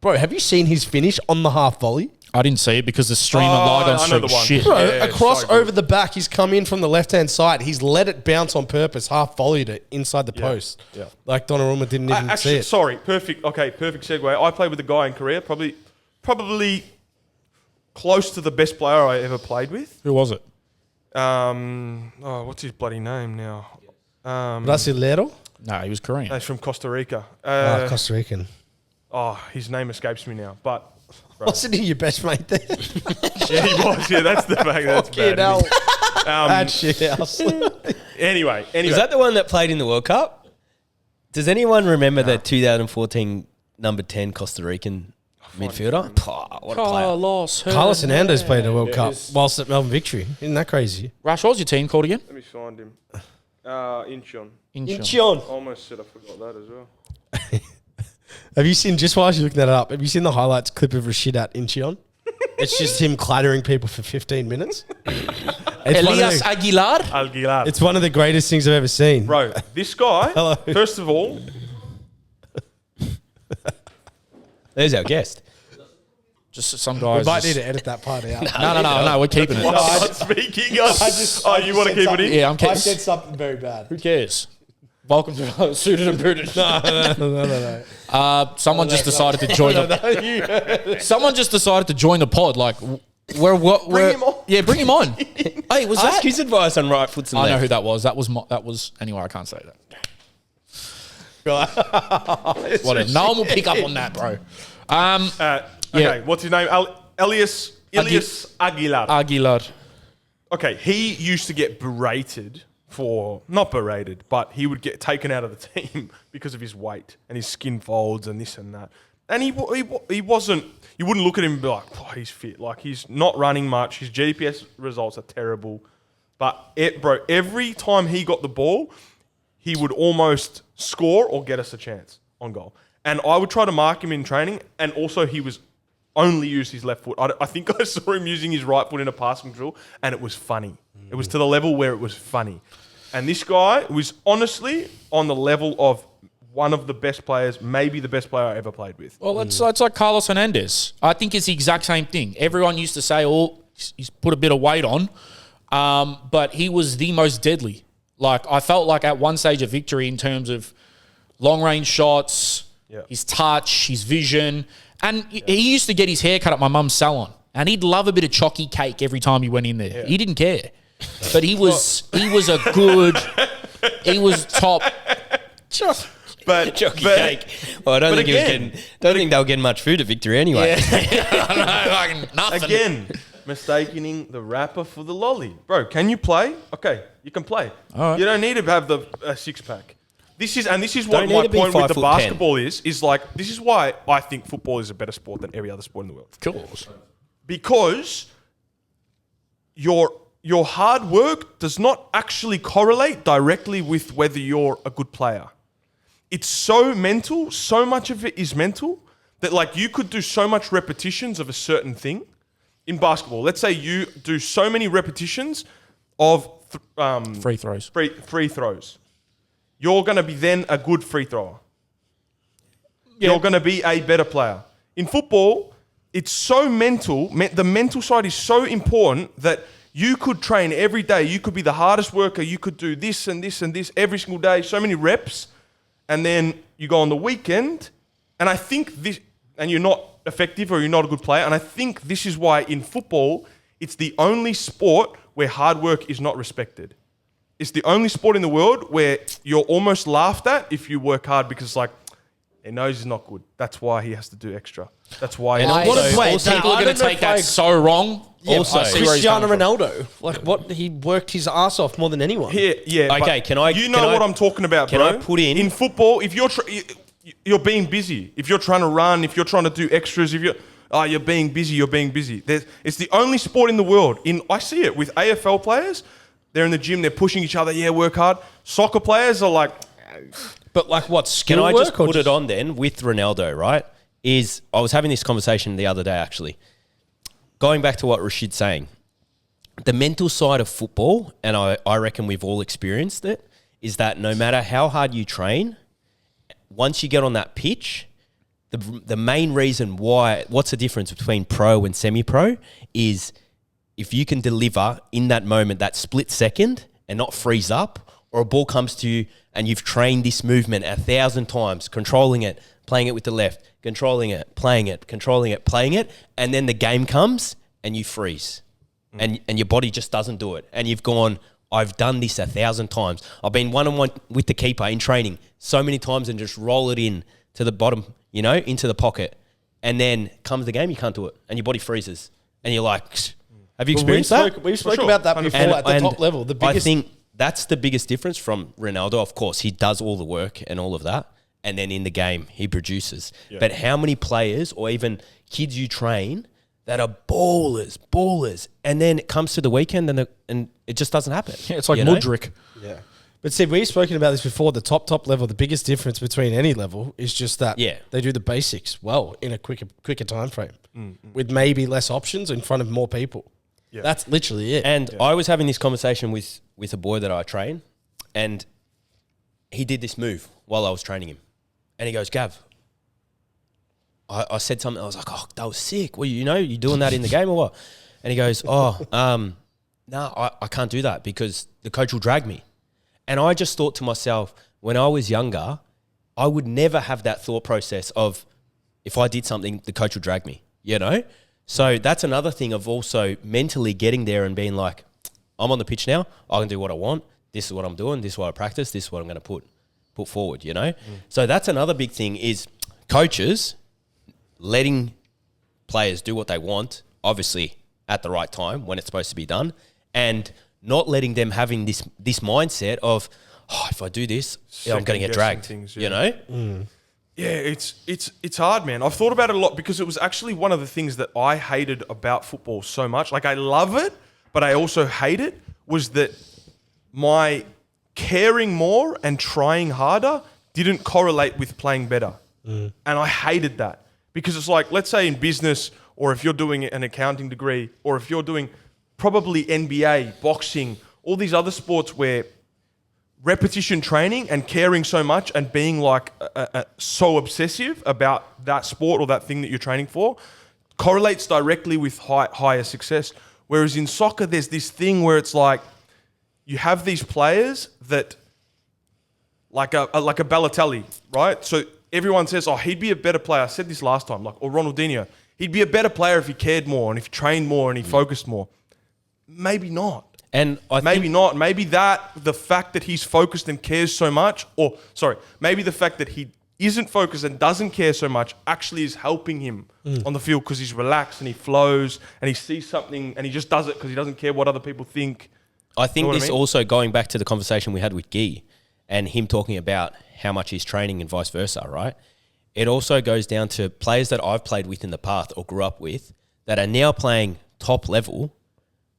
Bro, have you seen his finish on the half volley? I didn't see it because the stream at Ligon I know Street the was one. shit. Bro, Yeah, across so good. over the back, he's come in from the left-hand side. He's let it bounce on purpose, half volleyed it inside the post. Yeah. Like Donnarumma didn't even see Actually, it. sorry, perfect segue. I played with a guy in Korea, probably close to the best player I ever played with. Who was it? What's his bloody name now? Brasileiro? No, he was Korean. He's from Costa Rica. Costa Rican. His name escapes me now, but Wasn't he your best mate there? yeah, he was. Yeah, that's the fact. That's bad. Bad shit house. Anyway, Was that the one that played in the World Cup? Does anyone remember the 2014 number 10 Costa Rican midfielder? What a player. Carlos Hernandez played the World Cup whilst at Melbourne Victory. Isn't that crazy? Rash, what was your team called again? Let me find him. Incheon. Incheon. Almost said I forgot that as well. Have you seen, just while you're looking that up, have you seen the highlights clip of Rashid at Incheon? It's just him clattering people for 15 minutes. Elias Aguilar? Aguilar. It's one of the greatest things I've ever seen. Bro, this guy, Hello. first of all, There's our guest. Just some We guys. might need to edit that part out. No, we're keeping it. I'm not speaking. You want to keep it in? Yeah, I'm I kidding. said something very bad. Who cares? Welcome to Suited and Booted. No. Someone just decided to join the. Someone just decided to join the pod. Like, bring him on. Yeah, bring him on. Hey, was Ask that? his advice on right foots and I know left. who that was. That was. Anyway, I can't say that. Whatever. No one will pick up on that, bro. Okay, Yeah. what's his name? Elias Aguilar. Aguilar. Okay, he used to get berated not berated, but he would get taken out of the team because of his weight and his skin folds and this and that. And he wasn't, you wouldn't look at him and be like, oh, he's fit. Like, he's not running much. His GPS results are terrible. But, bro, every time he got the ball, he would almost score or get us a chance on goal. And I would try to mark him in training, and also he was only used his left foot. I think I saw him using his right foot in a passing drill, and it was funny. It was to the level where it was funny. And this guy was honestly on the level of one of the best players, maybe the best player I ever played with. Well, it's like Carlos Hernandez. I think it's the exact same thing. Everyone used to say, oh, he's put a bit of weight on, but he was the most deadly. Like, I felt like at one stage of victory in terms of long-range shots, his touch, his vision. And he used to get his hair cut at my mum's salon, and he'd love a bit of chalky cake every time he went in there. He didn't care. But he was top. But Jockey cake. Well, I don't think they were getting much food at Victory anyway. Nothing. again, mistaking the rapper for the lolly. Bro, can you play? Okay, you can play. All right. You don't need to have the six-pack. This is what Don't need my to be point with the 5'10". basketball is like, this is why I think football is a better sport than every other sport in the world. Of course. Because your hard work does not actually correlate directly with whether you're a good player. It's so mental, so much of it is mental, that like you could do so much repetitions of a certain thing. In basketball, let's say you do so many repetitions of Free throws. Free throws. You're going to be then a good free thrower. You're going to be a better player. In football, it's so mental. The mental side is so important that you could train every day. You could be the hardest worker. You could do this and this and this every single day, so many reps. And then you go on the weekend, and I think this, and you're not effective or you're not a good player. And I think this is why in football, it's the only sport where hard work is not respected. It's the only sport in the world where you're almost laughed at if you work hard because like, he knows he's not good. That's why he has to do extra. That's why. And What also- if also- people are going to take that so wrong? Yeah, Also, Cristiano Ronaldo, like what he worked his ass off more than anyone. Yeah. Okay, but can I- You know can I- what I'm talking about, can bro. I put in football? If you're being busy, if you're trying to run, if you're trying to do extras, if you're being busy, you're being busy. It's the only sport in the world. I see it with AFL players. They're in the gym. They're pushing each other. Yeah, work hard. Soccer players are like. But like what, skill Can I work? just or put it on then with Ronaldo, right? I was having this conversation the other day, actually. Going back to what Rashid's saying, the mental side of football, and I reckon we've all experienced it, is that no matter how hard you train, once you get on that pitch, the main reason what's the difference between pro and semi-pro is if you can deliver in that moment, that split second, and not freeze up, or a ball comes to you and you've trained this movement 1,000 times, controlling it, playing it with the left, controlling it, playing it, controlling it, playing it, and then the game comes and you freeze. And your body just doesn't do it. And you've gone, I've done this 1,000 times. I've been one-on-one with the keeper in training so many times and just roll it in to the bottom, into the pocket. And then comes the game, you can't do it. And your body freezes. And you're like, have you experienced that? We spoke sure. about that before at the top level. The biggest, I think that's the biggest difference from Ronaldo. Of course, he does all the work and all of that. And then in the game, he produces. Yeah. But how many players or even kids you train that are ballers, and then it comes to the weekend and it just doesn't happen? Yeah, it's like Mudryk. Yeah. But see, we've spoken about this before. The top level, the biggest difference between any level is just that they do the basics well in a quicker time frame with maybe less options in front of more people. Yeah. That's literally it. And I was having this conversation with a boy that I train, and he did this move while I was training him. And he goes, Gav, I said something, I was like, oh, that was sick. Well, you doing that in the game or what? And he goes, no, I can't do that because the coach will drag me. And I just thought to myself, when I was younger, I would never have that thought process of if I did something, the coach would drag me, So that's another thing of also mentally getting there and being like, I'm on the pitch now, I can do what I want. This is what I'm doing. This is what I practice. This is what I'm going to put forward, So that's another big thing is coaches letting players do what they want, obviously at the right time when it's supposed to be done, and not letting them having this mindset of, if I do this, I'm going to get dragged, things, Yeah, it's hard, man. I've thought about it a lot because it was actually one of the things that I hated about football so much. Like I love it, but I also hate it, was that my caring more and trying harder didn't correlate with playing better. And I hated that because it's like, let's say in business, or if you're doing an accounting degree, or if you're doing probably NBA, boxing, all these other sports where repetition training and caring so much and being like so obsessive about that sport or that thing that you're training for correlates directly with higher success. Whereas in soccer, there's this thing where it's like you have these players that, like a Balotelli, right? So everyone says, he'd be a better player. I said this last time, or Ronaldinho. He'd be a better player if he cared more and if he trained more and he focused more. Maybe not. And maybe the fact that he's focused and cares so much, maybe the fact that he isn't focused and doesn't care so much actually is helping him on the field because he's relaxed and he flows and he sees something and he just does it because he doesn't care what other people think. I think this also going back to the conversation we had with Guy and him talking about how much he's training and vice versa, right? It also goes down to players that I've played with in the past or grew up with that are now playing top level.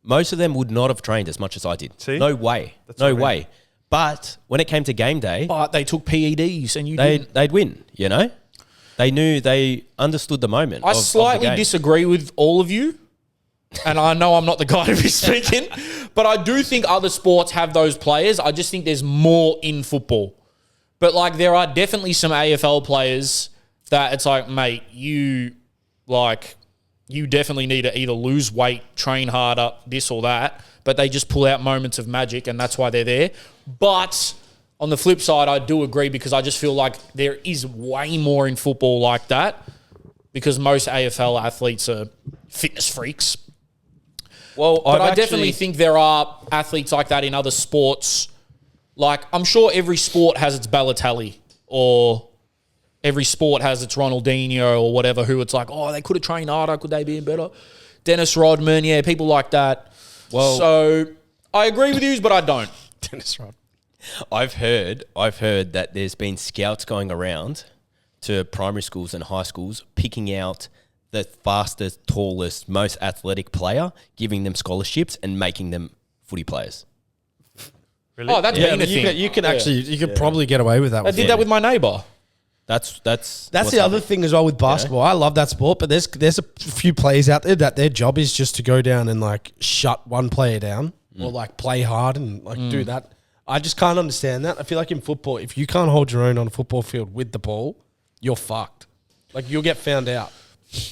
most of them would not have trained as much as I did. See? No way. That's No what I mean. way. But when it came to game day, But they took PEDs and you didn't. they'd win, you know? They understood the moment. I of the slightly game. disagree with all of you. And I know I'm not the guy to be speaking, but I do think other sports have those players. I just think there's more in football. But like there are definitely some AFL players that it's like, mate, you definitely need to either lose weight, train harder, this or that, but they just pull out moments of magic and that's why they're there. But on the flip side, I do agree because I just feel like there is way more in football like that because most AFL athletes are fitness freaks. Well, But I definitely think there are athletes like that in other sports. Like, I'm sure every sport has its Balotelli or every sport has its Ronaldinho or whatever who it's like, oh, they could have trained harder. Could they be better? Dennis Rodman, yeah, people like that. Well- so I agree with you, but I don't. Dennis Rodman. I've heard that there's been scouts going around to primary schools and high schools picking out the fastest, tallest, most athletic player, giving them scholarships and making them footy players. Really? Oh, that's Yeah, been a but thing. you can actually, you could probably get away with that. I With did that with my neighbour. That's That's what's the other happening. thing as well with basketball. I love that sport, but there's a few players out there that their job is just to go down and like shut one player down or like play hard and like do that. I just can't understand that. I feel like in football, if you can't hold your own on a football field with the ball, you're fucked. Like you'll get found out.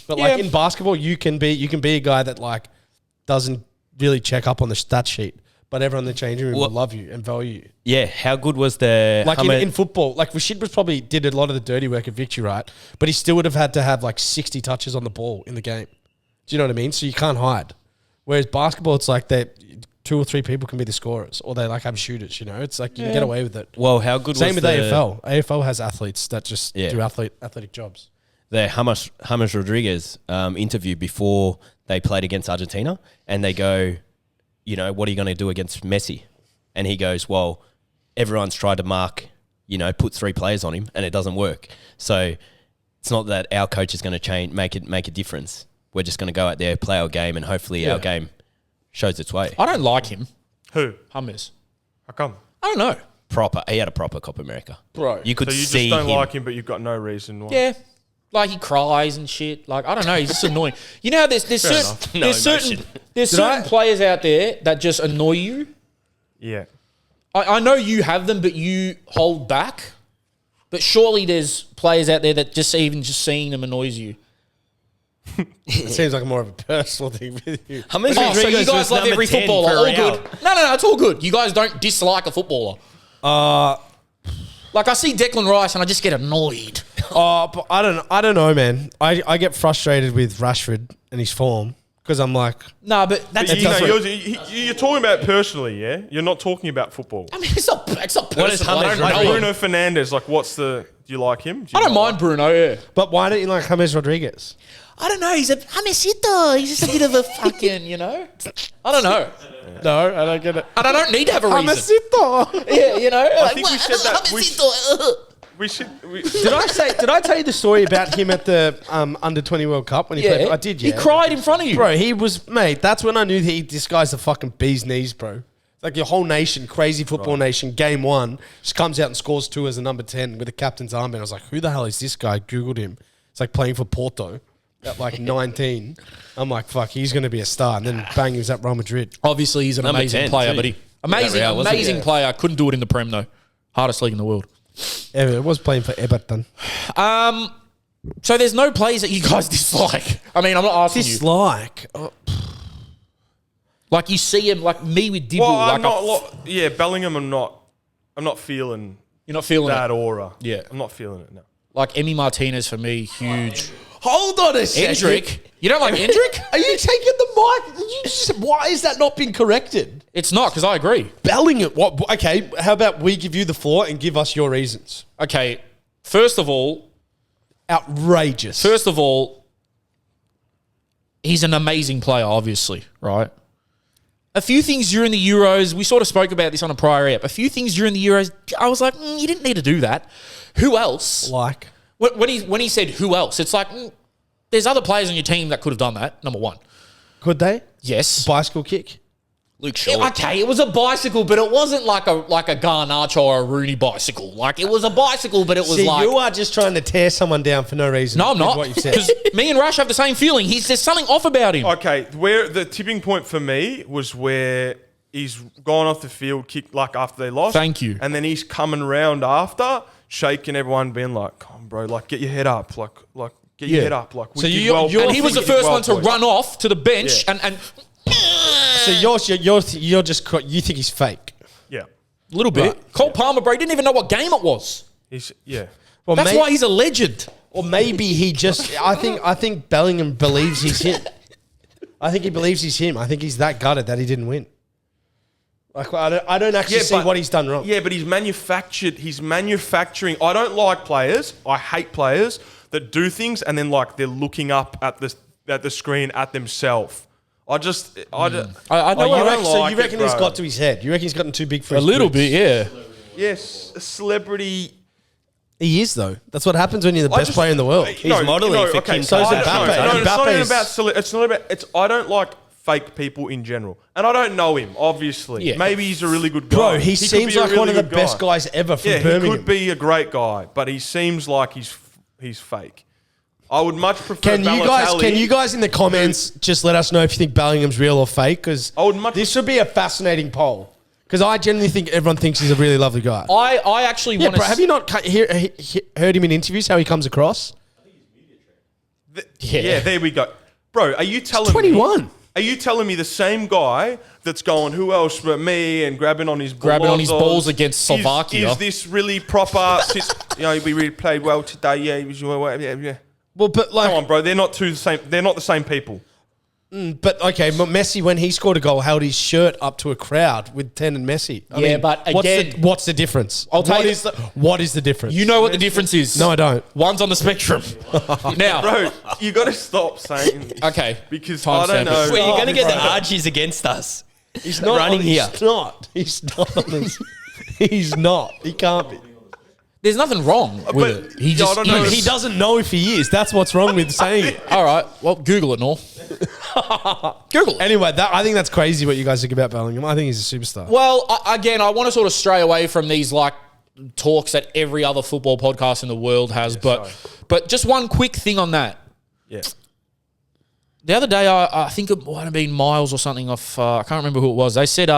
But like Yeah. in basketball, you can be a guy that like doesn't really check up on the stat sheet, but everyone in the changing room will love you and value you. Yeah, how good was the Like how many- in football, like Rashid was probably did a lot of the dirty work at Victory, right? But he still would have had to have like 60 touches on the ball in the game. Do you know what I mean? So you can't hide. Whereas basketball, it's like that 2 or 3 people can be the scorers or they like have shooters, you know? It's like you can get away with it. Well, how good Same was with the AFL. AFL has athletes that just Yeah. do athletic jobs. the James Rodriguez interview before they played against Argentina, and they go, you know, what are you going to do against Messi? And he goes, well, everyone's tried to mark, you know, put 3 players on him, and it doesn't work. So it's not that our coach is going to make a difference. We're just going to go out there, play our game, and hopefully our game shows its way. I don't like him. Who? Hummus. How come? I don't know. He had a proper Copa America. Bro. You could So you just see don't him. like him, but you've got no reason why. Yeah. Like he cries and shit. Like, I don't know. He's just annoying. You know how there's certain, No there's certain, emotion. there's certain players out there that just annoy you. Yeah. I know you have them, but you hold back. But surely there's players out there that just even just seeing them annoys you. It seems like more of a personal thing with you. James Oh, so you Rodriguez guys was love number every 10 footballer. for a All round. good. No, it's all good. You guys don't dislike a footballer. Like I see Declan Rice and I just get annoyed. But I don't know, man. I get frustrated with Rashford and his form because I'm like, No, but that's But you know, different. you're talking about it personally, yeah? You're not talking about football. I mean, it's not personal. What is I James don't Like know him. Bruno Fernandes, like do you like him? Do you I don't not mind Bruno, yeah. but why don't you like James Rodriguez? I don't know. He's a Jamesito. He's just a bit of a fucking, you know. I don't know. No, I don't get it. And I don't need to have a reason. Jamesito. Yeah, you know. I think we said that. We should. Did I tell you the story about him at the under 20 World Cup when he played? I did. Yeah, He cried in front of you. bro. He was mate. That's when I knew this guy's the fucking bee's knees, bro. It's like your whole nation, crazy football nation. Game 1 just comes out and scores 2 as a number 10 with a captain's armband. I was like, who the hell is this guy? Googled him. It's like playing for Porto at like 19. I'm like, fuck, he's going to be a star. And then bang, he was at Real Madrid. Obviously, he's an Number amazing 10 player, too. but amazing, Real, wasn't he? amazing Yeah. player. Couldn't do it in the Prem, though. Hardest league in the world. Yeah, it was playing for Everton. So there's no plays that you guys dislike. I mean, I'm not asking you. Dislike. Like you see him, like me with Dibble. Well, like I'm not. Yeah, Bellingham. I'm not feeling you're not feeling that it. aura. Yeah. I'm not feeling it. No. Like Emmy Martinez for me, huge. Hold on a second. Endrick. You don't like Endrick? Are you taking the mic? Why is that not been corrected? It's not, because I agree. Bellingham. What? Okay, how about we give you the floor and give us your reasons? Okay, first of all, Outrageous. he's an amazing player, obviously, right? A few things during the Euros, we sort of spoke about this on a prior ep. A few things during the Euros, I was like, you didn't need to do that. Who else? like, When he said who else, it's like, there's other players on your team that could have done that, number one. could they? Yes. Bicycle kick. Luke Shaw. Okay, it was a bicycle, but it wasn't like a Garnacho or a Rooney bicycle. Like, it was a bicycle, but it was See, like... you are just trying to tear someone down for no reason. No, I'm is not. What you've said. Because me and Rash have the same feeling. There's something off about him. Okay, where the tipping point for me was where he's gone off the field, kicked like after they lost. Thank you. And then he's coming around after, shaking everyone, being like, "Come on, bro, like get your head up, like get your head up, like." We So did you- well. you're- And he was the We did first well, one to boys. run off to the bench Yeah. and So you're just you think he's fake. Yeah, a little bit. Cole Palmer, bro, he didn't even know what game it was. yeah. Well, That's why he's a legend. Or maybe he just. I think Bellingham believes he's him. I think he believes he's him. I think he's that gutted that he didn't win. Like I don't actually see what he's done wrong. Yeah, but he's manufacturing. I don't like players. I hate players that do things and then like they're looking up at the screen at themselves. I know. I know So you it, reckon he's bro. got to his head? You reckon he's gotten too big for A his little boots? bit, yeah. Yes, a celebrity. He is though. That's what happens when you're the best player in the world. He's modelling for Kim So is Kardashian. Mbappe. No, it's not even Mbappe's- about. It's not about. It's. I don't like fake people in general, and I don't know him. Obviously, Yeah. maybe he's a really good guy. Bro, he could seems be a like really one of the good best guy. guys ever from Yeah, Birmingham. he could be a great guy, but he seems like he's fake. I would much prefer. Can you guys in the comments just let us know if you think Bellingham's real or fake? Because I would much- this should be a fascinating poll. Because I genuinely think everyone thinks he's a really lovely guy. I actually Yeah, want to... bro. Have you not heard him in interviews how he comes across? Yeah, there we go, bro. Are you telling 21. me? Are you telling me the same guy that's going, who else but me, and grabbing on his balls against Slovakia? Is this really proper? We really played well today. Yeah, it was, yeah. Well, but like, Come on, bro. They're not the same. They're not the same people. but okay, Messi when he scored a goal held his shirt up to a crowd with 10 and Messi. But again- what's the difference? I'll tell you- What is the difference? You know what the difference is. No, I don't. One's on the spectrum. Now, Bro, you got to stop saying this. okay. Because I don't Timestamp it. know. Well, you're going to get the Bro. Argies against us. He's not running here. He's not. He's not. on this. He's not. He can't be. There's nothing wrong with it. He yeah, I just don't know. is. He doesn't know if he is. That's what's wrong with saying it. All right. Well, Google it, Nor. Google it. Anyway, I think that's crazy what you guys think about Bellingham. I think he's a superstar. Well, again, I want to sort of stray away from these like talks that every other football podcast in the world has, but just one quick thing on that. Yeah. The other day, I think it might have been Miles or something off. I can't remember who it was. They said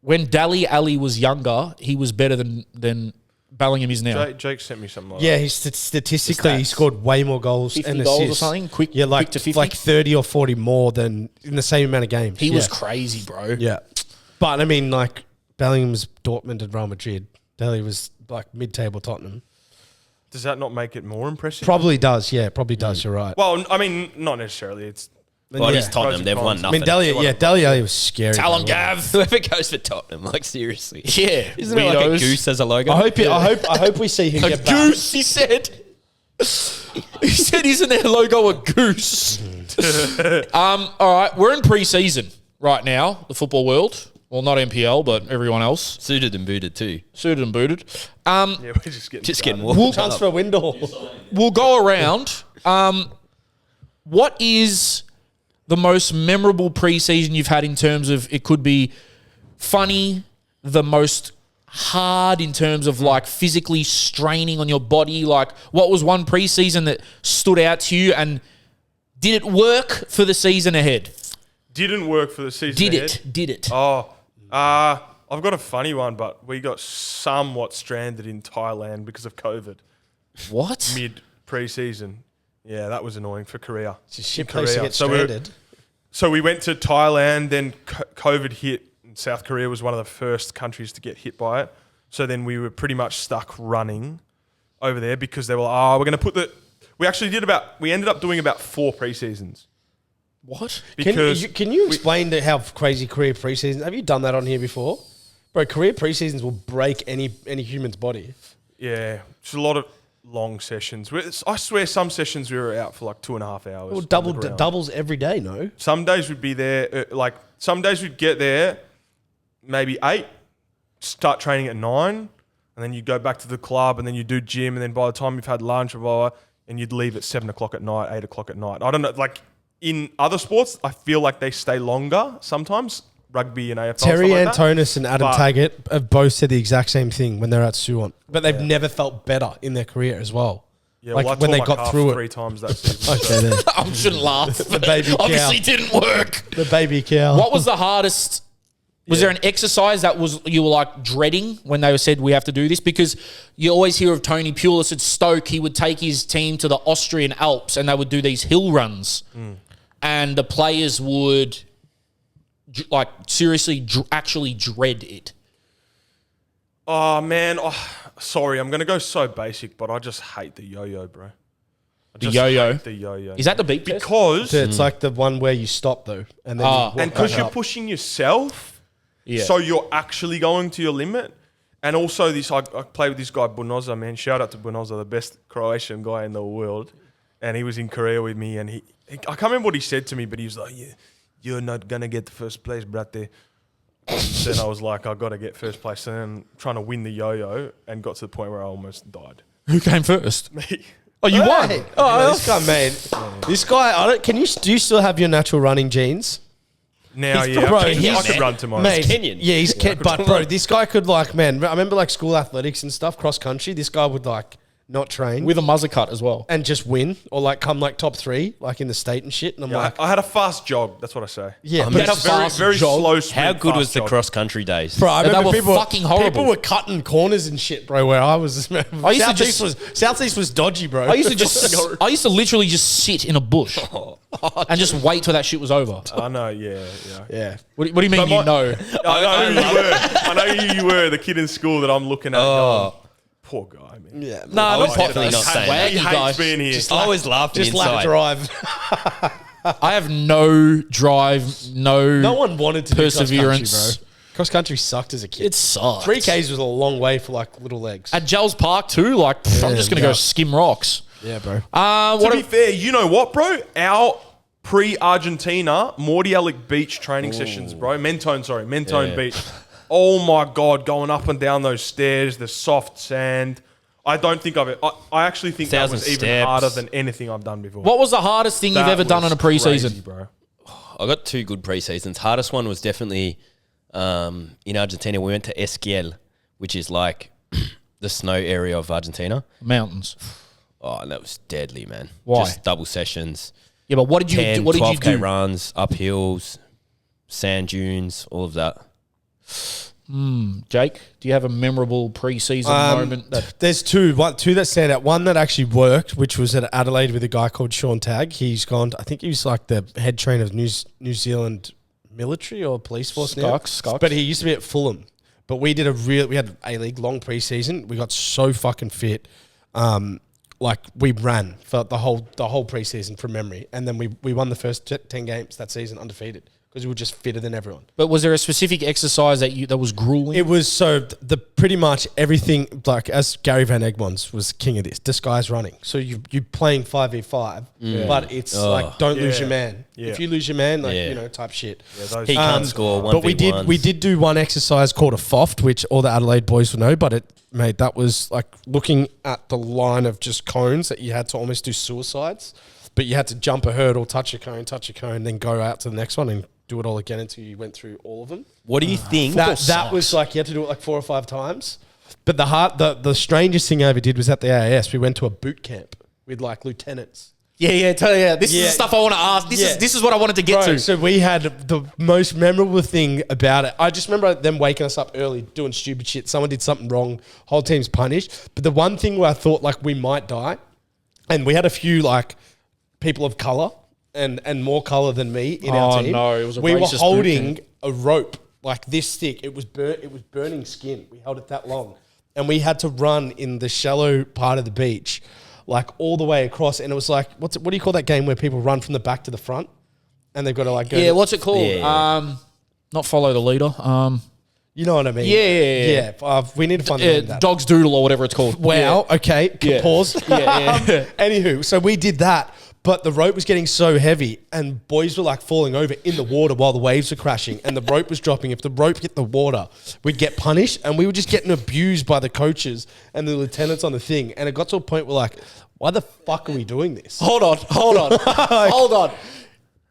when Dali Ali was younger, he was better than Bellingham is now. Jake sent me something like Yeah, that. he's statistically he Stats. scored way more goals 50 and goals or assists. something? Quick like to 50? like 30 or 40 more than in the same amount of games. He was Yeah. crazy, bro. Yeah, but I mean, like Bellingham's Dortmund and Real Madrid. Dali was like mid-table Tottenham. Does that not make it more impressive? Probably does. Yeah, probably does. You're right. Well, I mean, not necessarily. It's Well, yeah. he's Tottenham. They've won I I nothing. mean, Dali Ali was scary. Tell him, bro. Gav. Whoever goes for Tottenham, like seriously. Yeah. Isn't it like a weirdos. goose as a logo? I hope we see him A get back. goose, he said. He said, isn't their logo a goose? All right, we're in pre-season right now, the football world. Well, not NPL, but everyone else. Suited and booted too. Suited and booted. yeah, we're just getting Just started. getting warmed up. Transfer window. We'll go around. What is the most memorable pre-season you've had in terms of it could be funny, the most hard in terms of like physically straining on your body? Like what was one pre-season that stood out to you and did it work for the season ahead? Didn't work for the season. Did ahead. it? Did it? Oh, I've got a funny one, but we got somewhat stranded in Thailand because of COVID What? mid pre-season. Yeah, that was annoying for Korea. It's a shit In place to Korea. get So we- stranded. So we went to Thailand, then COVID hit. And South Korea was one of the first countries to get hit by it. So then we were pretty much stuck running over there because they were like, we're going to put the... We ended up doing about 4 pre-seasons. What? Because Can you explain how crazy career preseasons? Have you done that on here before? Bro, career preseasons will break any human's body. Yeah, it's a lot of long sessions. I swear some sessions we were out for like 2.5 hours. Well, on the ground. doubles every day, no? Some days we'd be there, some days we'd get there maybe 8, start training at 9, and then you'd go back to the club, and then you do gym, and then by the time you've had lunch, blah, blah, blah, and you'd leave at 7 o'clock at night, 8 o'clock at night. I don't know, like, in other sports, I feel like they stay longer sometimes. Rugby and AFL. Terry stuff like that. Antonis and Adam But- Taggart have both said the exact same thing when they're at Suwon, but they've never felt better in their career as well. Yeah, like well, I when tore they my got calf through 3 it. times that season. Okay, then. I shouldn't laugh. The baby cow. Obviously didn't work. The baby cow. What was the hardest? Was there an exercise that was you were like dreading when they said we have to do this? Because you always hear of Tony Pulis at Stoke. He would take his team to the Austrian Alps and they would do these hill runs, and the players would like seriously actually dread it. Oh, man. Oh, sorry, I'm going to go so basic, but I just hate the yo-yo, bro. I just yo-yo? hate the yo-yo. Is that the beat test? Because... It's like the one where you stop though, and then you walk And because back you're up. pushing yourself, Yeah. so you're actually going to your limit. And also this, I played with this guy, Bunoza, man. Shout out to Bunoza, the best Croatian guy in the world. And he was in Korea with me, and he I can't remember what he said to me, but he was like, yeah, you're not going to get the first place, brate. And then I was like, I got to get first place. And then trying to win the yo-yo and got to the point where I almost died. Who came first? Me. Oh, you won. Hey, this guy, man. This guy, do you still have your natural running genes? Now, He's- yeah, bro, I he's- could run tomorrow. Mate, Kenyan. Yeah, he's but bro, this guy could like, man. I remember like school athletics and stuff, cross country. This guy would like not train With a muzzer cut as well. and just win or like come like top 3, like in the state and shit. And I'm Yeah, like, I had a fast jog. That's what I say. yeah, You but had a it's Very, fast very jog. slow sprint. How good fast was the jog. cross country days? Bro, I They remember were people fucking horrible. People were cutting corners and shit, bro. Where I was, used to Southeast was dodgy, bro. I used to literally just sit in a bush and just wait till that shit was over. I know, yeah. yeah. What do you mean you know? I know who you were. I know who you were, the kid in school that I'm looking at. Going, poor guy, man. Yeah, No, I not was definitely not saying that. He swaggy hates guy. being here. I always laughed just lap inside. drive. I have no drive, No one wanted to perseverance. do cross country, bro. Cross country sucked as a kid. It sucks. 3Ks was a long way for like little legs. At Gels Park too. Like I'm just gonna go skim rocks. Yeah, bro. to be fair, you know what, bro? Our pre-Argentina Morty Alec Beach training sessions, bro. Mentone Beach. Oh my God, going up and down those stairs, the soft sand. I don't think I actually think that was 1,000 even steps. harder than anything I've done before. What was the hardest thing you've That ever done was in a preseason? crazy, bro. I got 2 good pre-seasons. Hardest one was definitely in Argentina. We went to Esquiel, which is like the snow area of Argentina. Mountains. Oh, and that was deadly, man. Why? Just double sessions. Yeah, but what did you 10, do? What did you 12K do? runs, up hills, sand dunes, all of that. Jake, do you have a memorable preseason moment? That There's two that stand out. One that actually worked, which was at Adelaide with a guy called Sean Tagg. He's gone. I think he was like the head trainer of New Zealand military or police force now. Skux. But he used to be at Fulham. But we had A-League long preseason. We got so fucking fit. Like we ran for the whole preseason from memory, and then we won the first 10 games that season undefeated because we were just fitter than everyone. But was there a specific exercise that was grueling? It was so the pretty much everything, like as Gary Van Egmond was king of this, disguise running. So you playing 5v5, but it's like don't lose your man. Yeah. If you lose your man, like Yeah. type shit. He can't score 1v1s. But we did do one exercise called a FOFT, which all the Adelaide boys will know. But that was like looking at the line of just cones that you had to almost do suicides. But you had to jump a hurdle, touch a cone, then go out to the next one and do it all again until you went through all of them. What do you think? That was like you had to do it like 4 or 5 times. But the strangest thing I ever did was at the AAS. We went to a boot camp with like lieutenants. Yeah. This is Yeah. the stuff I want to ask. Yeah. This is what I wanted to get Bro, to. so we had the most memorable thing about it. I just remember them waking us up early, doing stupid shit. Someone did something wrong. Whole team's punished. But the one thing where I thought like we might die, and we had a few like people of color and more color than me in our team. no, it was a we were racist boot holding camp. a rope like this thick. It was burning skin. We held it that long, and we had to run in the shallow part of the beach, like all the way across. And it was like, what do you call that game where people run from the back to the front, and they've got to like go? Yeah, what's it called? Yeah. Not follow the leader. You know what I mean? Yeah. We need to find the name of that. Dog's Doodle or whatever it's called. Wow. Okay. Yeah. Pause. Yeah. Anywho, so we did that, but the rope was getting so heavy, and boys were like falling over in the water while the waves were crashing, and the rope was dropping. If the rope hit the water, we'd get punished, and we were just getting abused by the coaches and the lieutenants on the thing. And it got to a point where like, why the fuck are we doing this? Hold on.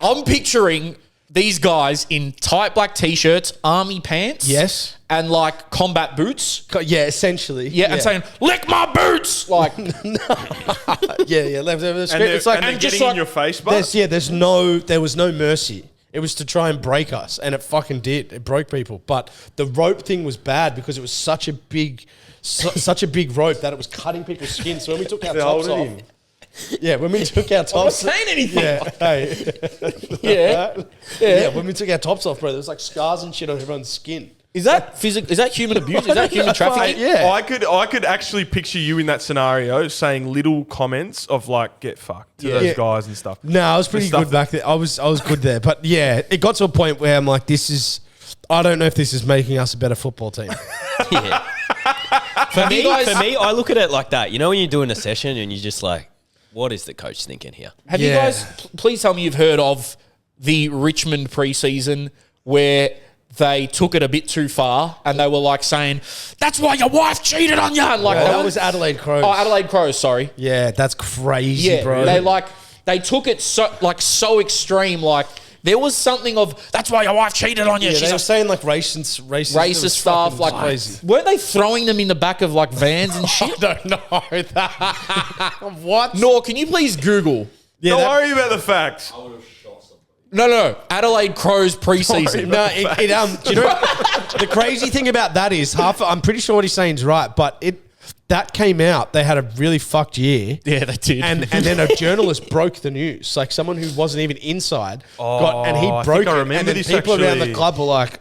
I'm picturing these guys in tight black t-shirts, army pants, Yes. and like combat boots. Yeah, essentially. Yeah, and saying, "Lick my boots!" Like, yeah. Left over the And script. they're, It's like and they're just getting like- in your face, but there was no mercy. It was to try and break us, and it fucking did. It broke people. But the rope thing was bad because it was such a big rope that it was cutting people's skin. So when we took our They're tops holding off, him. yeah, when we took our tops, saying anything. yeah, hey, Yeah. when we took our tops off, bro, there was like scars and shit on everyone's skin. Is that physical? Is that human abuse? Is that human trafficking? Yeah. I could actually picture you in that scenario saying little comments of like "get fucked" to those Yeah. guys and stuff. No, I was pretty stuff good back there. I was good there, but yeah, it got to a point where I'm like, I don't know if this is making us a better football team. Yeah. For me, I look at it like that. You know, when you're doing a session and you're just like, what is the coach thinking here? Have you Yeah. guys? Please tell me you've heard of the Richmond preseason where they took it a bit too far and they were like saying, "That's why your wife cheated on you." And like that was Adelaide Crows. Oh, Adelaide Crows. Sorry. Yeah, that's crazy, Yeah, bro. they took it so extreme. Like there was something of, "That's why your wife cheated on you." Yeah, She's they a were saying like racist racist stuff. Like crazy. weren't they throwing them in the back of like vans and shit? I don't know that. What? Nor, can you please Google? Yeah, Don't that- worry about the facts. No. Adelaide Crows preseason. No, do you know the crazy thing about that is I'm pretty sure what he's saying is right, but that came out. They had a really fucked year. Yeah, they did. And then a journalist broke the news. Like someone who wasn't even inside and he I broke think I it. remember And then this people around the actually. club were like,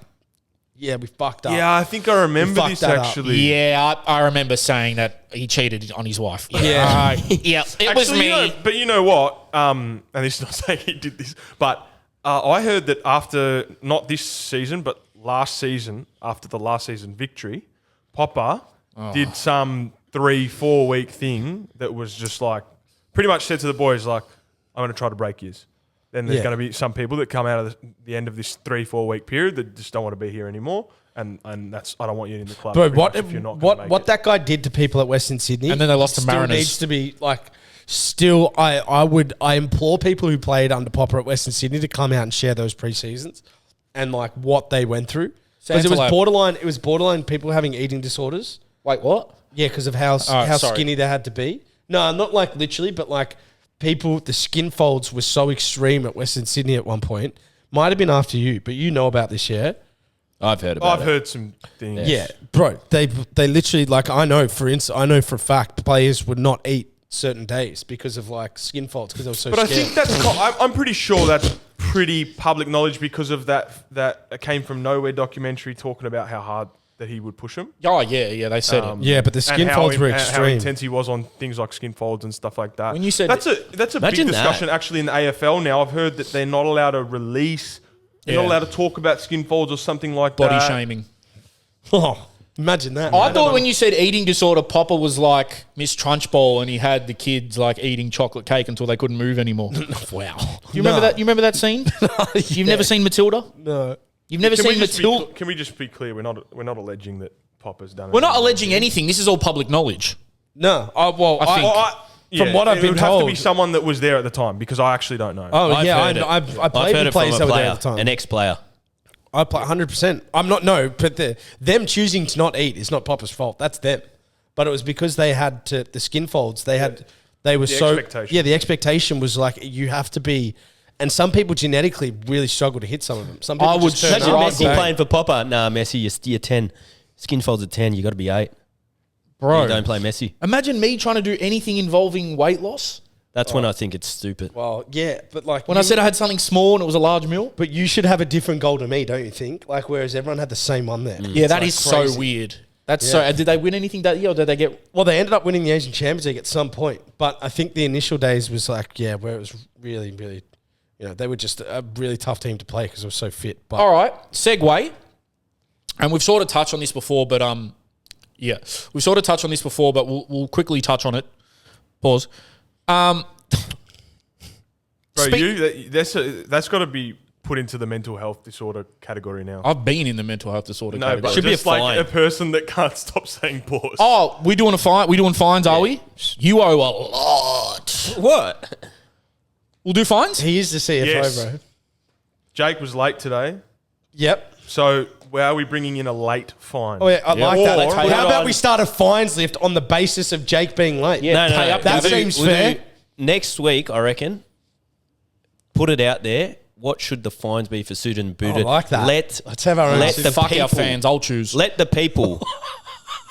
"Yeah, we fucked up." Yeah, I think I remember fucked this that up. actually. Yeah, I remember saying that he cheated on his wife. Yeah. Yeah, it was Actually, me. but you know what? And this is not saying he did this, but I heard that after not this season, but last season, after the last season victory, Popper did some 3-4 week thing that was just like pretty much said to the boys like, "I'm going to try to break yours." Then there's Yeah. going to be some people that come out of the end of this 3-4 week period that just don't want to be here anymore, and that's I don't want you in the club. Bro, pretty much if you're not gonna make what it. that guy did to people at Western Sydney, And then they lost to still Mariners. needs to be like. Still, I implore people who played under Popper at Western Sydney to come out and share those pre-seasons and like what they went through, because it was Santalab. borderline. It was borderline people having eating disorders. Wait, what? Yeah, because of how sorry. skinny they had to be. No, not like literally, but like people, the skin folds were so extreme at Western Sydney at one point. Might have been after you, but you know about this, yeah? I've heard about I've heard some things. Yeah, bro. They literally like I know for a fact players would not eat certain days because of like skin folds because they were so But scared. I think I'm pretty sure that's pretty public knowledge because of that came from Nowhere documentary talking about how hard that he would push him. Oh, yeah, they said it. Yeah, but the skin and folds were how extreme. intense he was on things like skin folds and stuff like that. When you said- that's a big Imagine that. discussion actually in the AFL now. I've heard that they're not allowed to release, they're not Yeah. allowed to talk about skin folds or something like Body that. shaming. Oh, imagine that. I man. thought when you said eating disorder, Popper was like Miss Trunchbull and he had the kids like eating chocolate cake until they couldn't move anymore. Do wow. you remember that? You remember that scene? You've never seen Matilda? No. You've never seen Matilda? Can we just be clear? We're not alleging that Popper's done it. We're not alleging anything. This is all public knowledge. No. I think. From what I've it been would have to be told- someone that was there at the time because I actually don't know. Oh, I've yeah. heard it. I I've played heard with it players from that a were there at player, the time. an ex-player. I play 100%. I'm not, no, but them choosing to not eat is not Popper's fault. That's them. But it was because they had to, the skin folds, they were so, expectation. yeah, the expectation was like, you have to be, and some people genetically really struggle to hit some of them. Some people I would just turn Imagine Right, up. Messi bang. playing for Popper. Nah, Messi, you're 10. Skin folds at 10. You got to be 8. Bro, You don't play Messi. imagine me trying to do anything involving weight loss. That's when I think it's stupid. Well, yeah, but like, When I said I had something small and it was a large meal. but you should have a different goal to me, don't you think? Like, whereas everyone had the same one there. Yeah, that is like crazy. so weird. That's Yeah. so. And did they win anything that year or did they get. Well, they ended up winning the Asian Champions League at some point, but I think the initial days was like, yeah, where it was really, really, they were just a really tough team to play because they were so fit. But All right, segue. And we've sort of touched on this before, but yeah, we've sort of touched on this before, but we'll quickly touch on it. Pause. Bro, Speak- that's got to be put into the mental health disorder category now. I've been in the mental health disorder No, category. but Should be a just like fine. a person that can't stop saying pause. Oh, we doing a fine? We doing fines? Are we? You owe a lot. What? We'll do fines. he is the CFO, Yes. bro. Jake was late today. Yep. So where are we bringing in a late fine? Oh, yeah, I like that. Or- How about we start a fines lift on the basis of Jake being late? Yeah, No, pay up. that We'll do- seems we'll fair. do next week, I reckon. Put it out there. What should the fines be for suited and booted? I like that. Let's have our own let system. the Fuck people, our fans. I'll choose. Let the people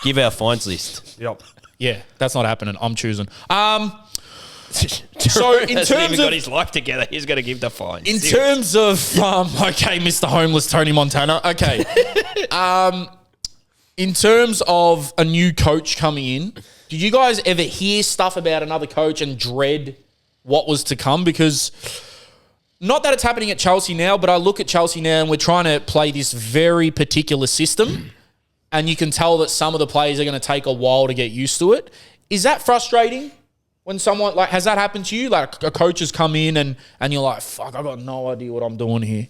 give our fines list. Yep. Yeah, that's not happening. I'm choosing. So in Hasn't terms even got of his life together, he's going to give the fines. in terms of okay, Mr. Homeless Tony Montana. Okay. In terms of a new coach coming in, did you guys ever hear stuff about another coach and dread what was to come? Because not that it's happening at Chelsea now, but I look at Chelsea now and we're trying to play this very particular system, and you can tell that some of the players are going to take a while to get used to it. Is that frustrating? When someone, like, has that happened to you? Like, a coach has come in and you're like, fuck, I got no idea what I'm doing here.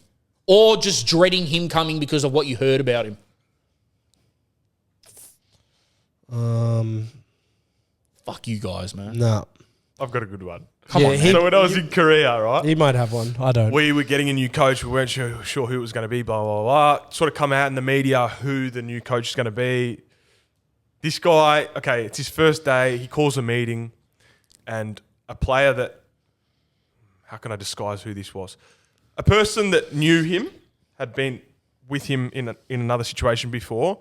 Or just dreading him coming because of what you heard about him? Fuck you guys, man. No. I've got a good one. Come on, man. So when I was in Korea, right? He might have one. I don't. We were getting a new coach. We weren't sure who it was going to be, blah, blah, blah. Sort of come out in the media who the new coach is going to be. This guy, okay, it's his first day. He calls a meeting. And a player that, how can I disguise who this was? A person that knew him, had been with him in another situation before,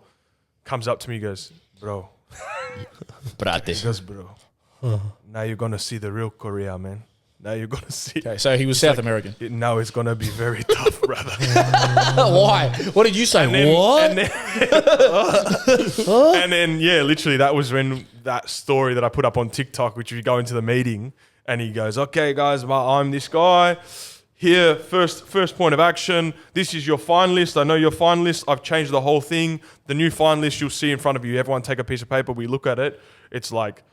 comes up to me and goes, bro. He goes, bro, now you're going to see the real Korea, man. Now you're going to see. Okay, so he was South American. Now it's going to be very tough, brother. Why? What did you say? And then- What? And then, yeah, literally that was when that story that I put up on TikTok, which we go into the meeting and he goes, okay, guys, well, I'm this guy. Here, first point of action. This is your fine list. I know your fine list. I've changed the whole thing. The new fine list you'll see in front of you. Everyone take a piece of paper. We look at it. It's like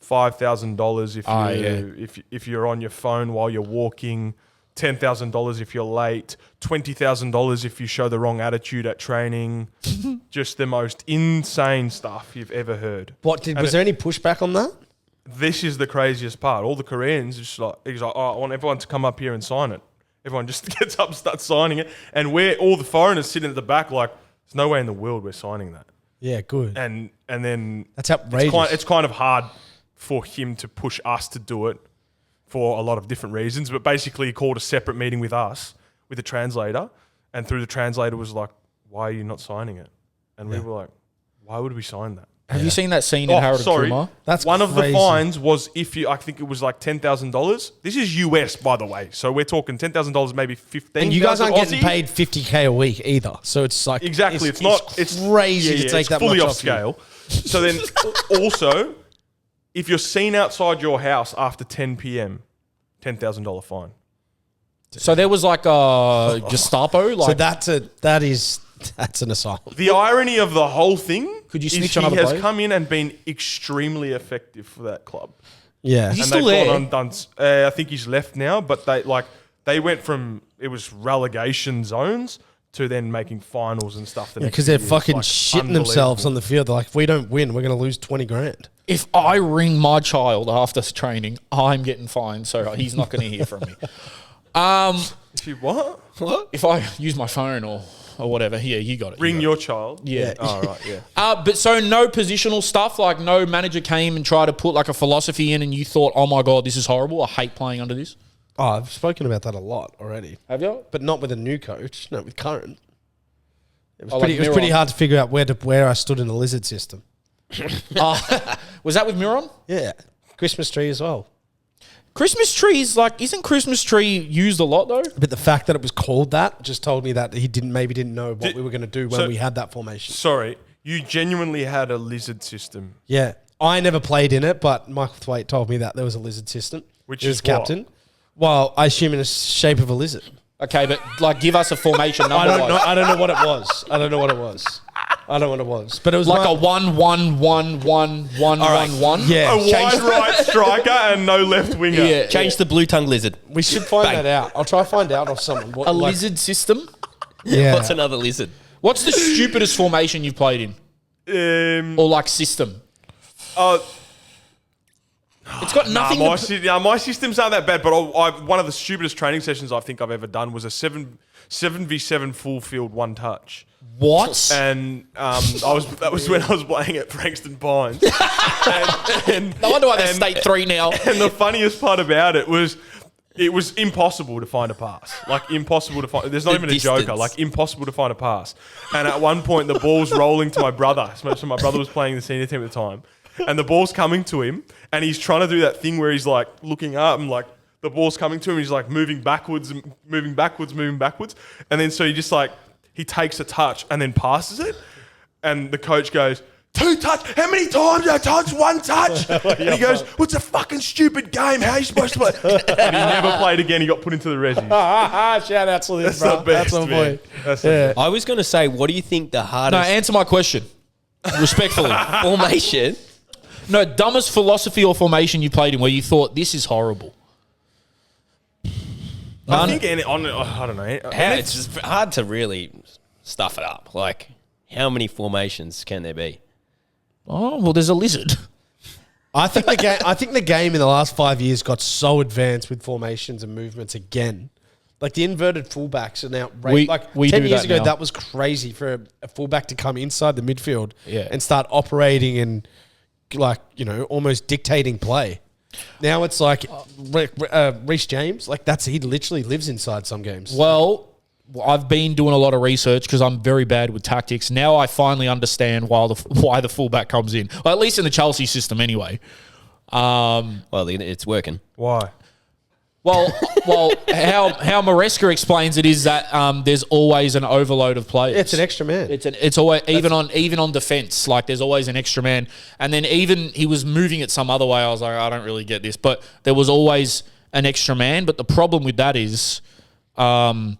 $5,000 if you're on your phone while you're walking. $10,000 if you're late, $20,000 if you show the wrong attitude at training. Just the most insane stuff you've ever heard. Was there any pushback on that? This is the craziest part. All the Koreans he's like, oh, I want everyone to come up here and sign it. Everyone just gets up and starts signing it. And we're all the foreigners sitting at the back like, there's no way in the world we're signing that. Yeah, good. And then That's outrageous. it's kind of hard for him to push us to do it for a lot of different reasons. But basically he called a separate meeting with us, with a translator. And through the translator was like, why are you not signing it? And we were like, why would we sign that? Have you seen that scene in Harold and Kumar? That's one of the crazy. fines was I think it was like $10,000. This is US, by the way. So we're talking $10,000, maybe $15,000. And you guys aren't getting Aussie. paid $50K a week either. So it's like Exactly. It's crazy to take it's that fully much off off scale. So then also, if you're seen outside your house after 10 p.m., $10,000 fine. So there was like a Gestapo. Like, So that's an asylum. The irony of the whole thing Could you is snitch he on other has players? come in and been extremely effective for that club. Yeah. He's And still they've there. gone undone. I think he's left now, but they went from it was relegation zones to then making finals and stuff. Because they're fucking shitting themselves on the field. They're like, if we don't win, we're going to lose 20 grand. if I ring my child after training, I'm getting fined, so he's not going to hear from me. If you what? If I use my phone or whatever, yeah, you got it. Ring you got your child. Yeah. Oh, right, yeah. But so no positional stuff, like no manager came and tried to put like a philosophy in and you thought, oh my God, this is horrible. I hate playing under this. Oh, I've spoken about that a lot already. Have you? But not with a new coach. No, with current. It was, Oh, pretty, like it was pretty Miron. hard to figure out where I stood in the lizard system. Was that with Miron? Yeah. Christmas tree as well. Christmas trees, like, isn't Christmas tree used a lot though? But the fact that it was called that just told me that he maybe didn't know what we were going to do when so- we had that formation. Sorry, you genuinely had a lizard system. Yeah. I never played in it, but Michael Thwaite told me that there was a lizard system. Which He was is what? captain. Well, I assume in the shape of a lizard. Okay, but like, give us a formation number. I don't know what it was. I don't know what it was. But it was Like a 1-1-1-1-1-1-1. Yeah. A wide right striker and no left winger. Yeah. Change the blue tongue lizard. We should find that out. I'll try to find out off someone. A lizard system. Yeah. What's another lizard? What's the stupidest formation you've played in? Or like system? It's It's got nothing. My systems aren't that bad, but one of the stupidest training sessions I think I've ever done was a 7v7 full field one touch. What? And that was when I was playing at Frankston Pines. and No wonder why they're state 3 now. And the funniest part about it was impossible to find a pass. Like, impossible to find. There's not even a joker. Like, impossible to find a pass. And at one point, the ball's rolling to my brother. So my brother was playing the senior team at the time. And the ball's coming to him. And he's trying to do that thing where he's, like, looking up and, like, the ball's coming to him. He's, like, moving backwards. And then so he just, like, he takes a touch and then passes it. And the coach goes, 2 touch. How many times I touch 1 touch? And he goes, well, it's a fucking stupid game. How are you supposed to play? And he never played again. He got put into the resi. Shout out to this, That's bro. the best, That's my man. boy. That's the best. I was going to say, what do you think the No, hardest answer my question. Respectfully. formation? No, dumbest philosophy or formation you played in where you thought, this is horrible. I think I don't know. It's just hard to really stuff it up. Like, how many formations can there be? Oh, well, there's a lizard. I think the game in the last 5 years got so advanced with formations and movements again. Like the inverted fullbacks are now We 10 do years that ago now. that was crazy for a fullback to come inside the midfield Yeah. and start operating and almost dictating play. Now it's like Reece James, like he literally lives inside some games. Well, I've been doing a lot of research because I'm very bad with tactics. Now I finally understand why the fullback comes in. Well, at least in the Chelsea system anyway. Well, it's working. Why? Well, how Maresca explains it is that there's always an overload of players. It's an extra man. It's always even on defense. Like there's always an extra man, and then even he was moving it some other way. I was like, I don't really get this, but there was always an extra man. But the problem with that is, the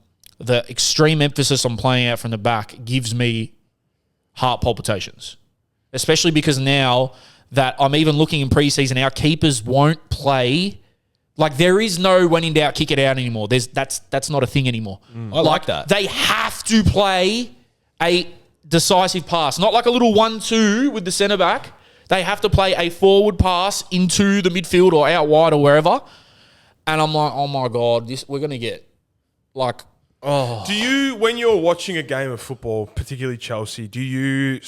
extreme emphasis on playing out from the back gives me heart palpitations, especially because now that I'm even looking in preseason, our keepers won't play. Like there is no when in doubt, kick it out anymore. That's not a thing anymore. I like that. They have to play a decisive pass, not like a little 1-2 with the centre back. They have to play a forward pass into the midfield or out wide or wherever. And I'm like, oh my God, we're gonna get like. Oh. Do you, when you're watching a game of football, particularly Chelsea, do you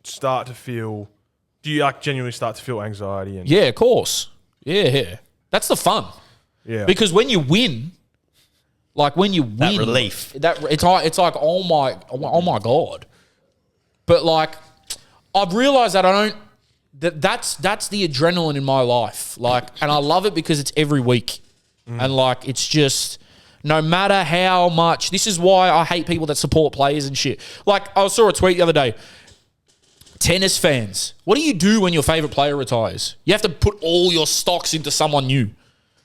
start to feel? Do you like genuinely start to feel anxiety? Yeah, of course. Yeah. That's the fun. Yeah. Because when you win, that relief. It's like oh my God. But like, I've realised that that's the adrenaline in my life. Like, and I love it because it's every week, and like it's just. No matter how much, this is why I hate people that support players and shit. Like, I saw a tweet the other day. Tennis fans, what do you do when your favourite player retires? You have to put all your stocks into someone new.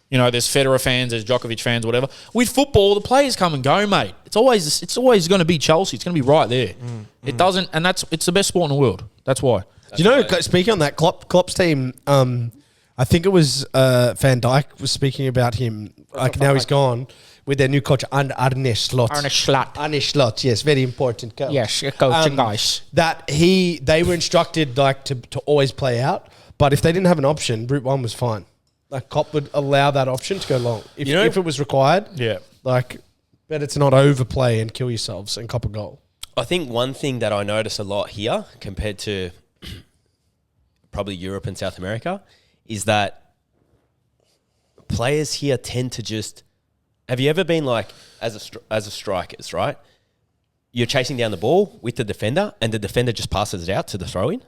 You know, there's Federer fans, there's Djokovic fans, whatever. With football, the players come and go, mate. It's always going to be Chelsea. It's going to be right there. It doesn't, and it's the best sport in the world. That's why. Do you know, speaking on that, Klopp's team, I think it was Van Dijk was speaking about him. Like now he's gone. With their new coach, Arne Slot. Arne Slot, yes, very important coach. Yes, coaching guys. That they were instructed like to always play out, but if they didn't have an option, Route 1 was fine. Like Klopp would allow that option to go long if it was required. Yeah, like better to not overplay and kill yourselves and cop a goal. I think one thing that I notice a lot here compared to probably Europe and South America is that players here tend to just. Have you ever been like, as a strikers, right? You're chasing down the ball with the defender, and the defender just passes it out to the throw-in?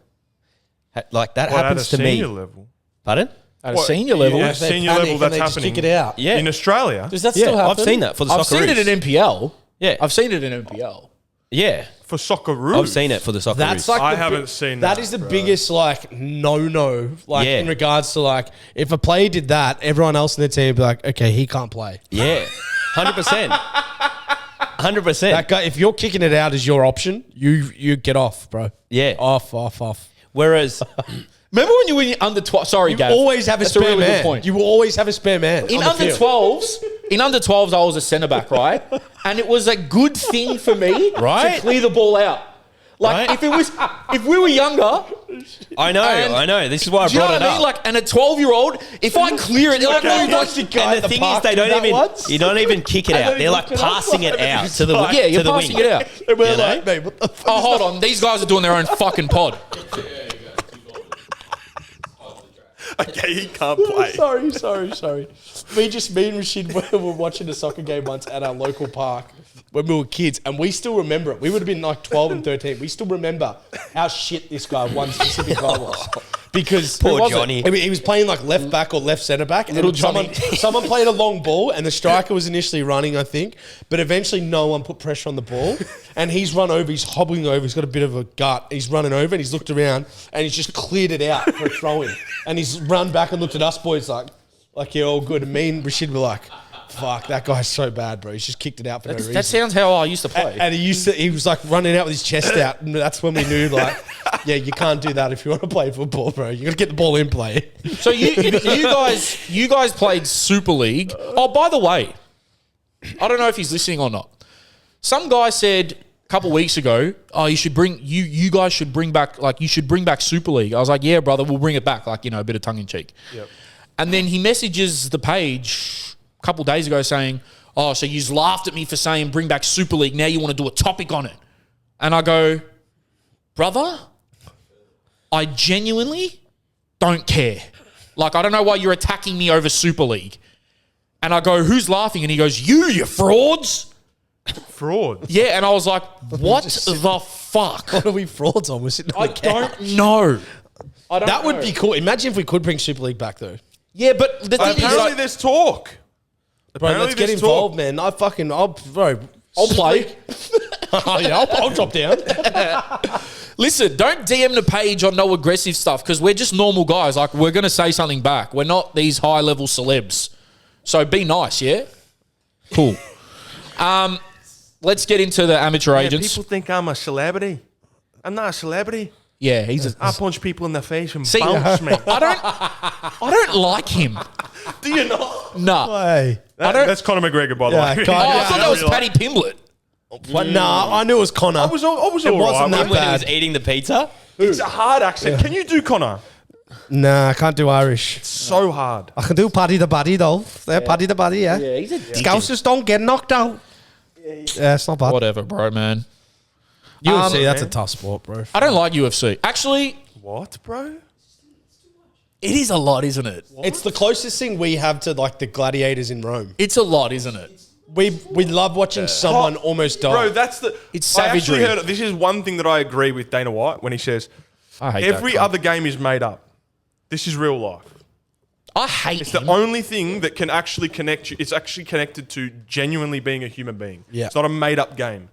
Like, that happens to me. At a senior level? Pardon? At a senior level. Yeah, senior level, that's happening. Kick it out. Yeah. In Australia? Does that still happen? I've seen that for the Socceroos. I've seen it in NPL. Yeah. I've seen it in NPL. Yeah. For Socceroos? I've seen it for the Socceroos. That's like I haven't seen that. That is the biggest like no like Yeah. in regards to like if a player did that, everyone else in the team would be like, okay, he can't play. Yeah. 100%. 100%. That guy, if you're kicking it out as your option, you get off, bro. Yeah. Off. Whereas, Remember when you were under 12? Sorry, You Gav. always have a That's spare really man. good point. You will always have a spare man. In on the under field. 12s, I was a centre back, right? And it was a good thing for me Right? to clear the ball out. Like Right? if we were younger, I know. This is why I do you know brought what it I mean? up. Like, and a 12-year-old, if I clear it, they're like, no, watch it go. And the thing is, they don't even. You don't even kick it out. They're like passing it out to the Yeah, you're to the passing wing. it out. And we're You know? like, mate, what the fuck? Oh, hold on. These guys are doing their own fucking pod. Okay, he can't play. Sorry. Me and Rashid were watching a soccer game once at our local park when we were kids, and we still remember it. We would have been like 12 and 13. We still remember how shit this guy, one specific guy was. Because Poor who was it? Johnny. I mean, he was playing like left back or left centre back, and Little Johnny. someone played a long ball, and the striker was initially running, I think, but eventually no one put pressure on the ball, and he's run over, he's hobbling over, he's got a bit of a gut, he's running over, and he's looked around, and he's just cleared it out for a throw-in, and he's run back and looked at us boys like you're all good, and me and Rashid were like, fuck, that guy's so bad, bro. He's just kicked it out for no reason. That sounds how I used to play. And he was like running out with his chest out, and that's when we knew, like, yeah, you can't do that if you want to play football, bro. You got to get the ball in play. So you guys played Super League. Oh, by the way, I don't know if he's listening or not. Some guy said a couple weeks ago, "Oh, you guys should bring back Super League." I was like, "Yeah, brother, we'll bring it back." Like, a bit of tongue in cheek. Yep. And then he messages the page a couple days ago saying, "Oh, so you laughed at me for saying bring back Super League. Now you want to do a topic on it?" And I go, "Brother, I genuinely don't care. Like, I don't know why you're attacking me over Super League." And I go, "Who's laughing?" And he goes, you frauds." Fraud. Yeah, and I was like, what the fuck? What are we frauds on? We're sitting on I the couch. don't know. That would be cool. Imagine if we could bring Super League back, though. Yeah, but the thing is, Apparently like, there's talk. Bro, Apparently let's get there's involved, talk. man. I'll play. Oh, yeah, I'll drop down. Listen, don't DM the page on no aggressive stuff because we're just normal guys. Like, we're going to say something back. We're not these high-level celebs. So be nice, yeah? Cool. Let's get into the amateur agents. People think I'm a celebrity. I'm not a celebrity. Yeah, he's a... I punch people in the face and See, bounce, mate. I don't like him. Do you not? No. Hey. That's Conor McGregor, by the Yeah, way. Oh, I thought that was Paddy Pimblett. What? Nah, I knew it was Connor. I was It all wasn't right. that When he was bad. eating the pizza. It's a hard accent. Can you do Conor? Nah, I can't do Irish. So hard. I can do Paddy the Buddy, though. Paddy the Buddy, yeah. Yeah, he's a dick. Scousers don't get knocked out. Yeah, it's not bad. Whatever, bro, man. UFC, that's a man. tough sport, bro. I don't like UFC. Actually, What, bro? it is a lot, isn't it? It's the closest thing we have to like the gladiators in Rome. It's a lot, isn't it? We love watching someone almost die. Bro, that's the... It's I actually savagery. heard... This is one thing that I agree with Dana White when he says, I hate every that cunt. other game is made up. This is real life. I hate It's him. the only thing that can actually connect you. It's actually connected to genuinely being a human being. Yeah. It's not a made up game.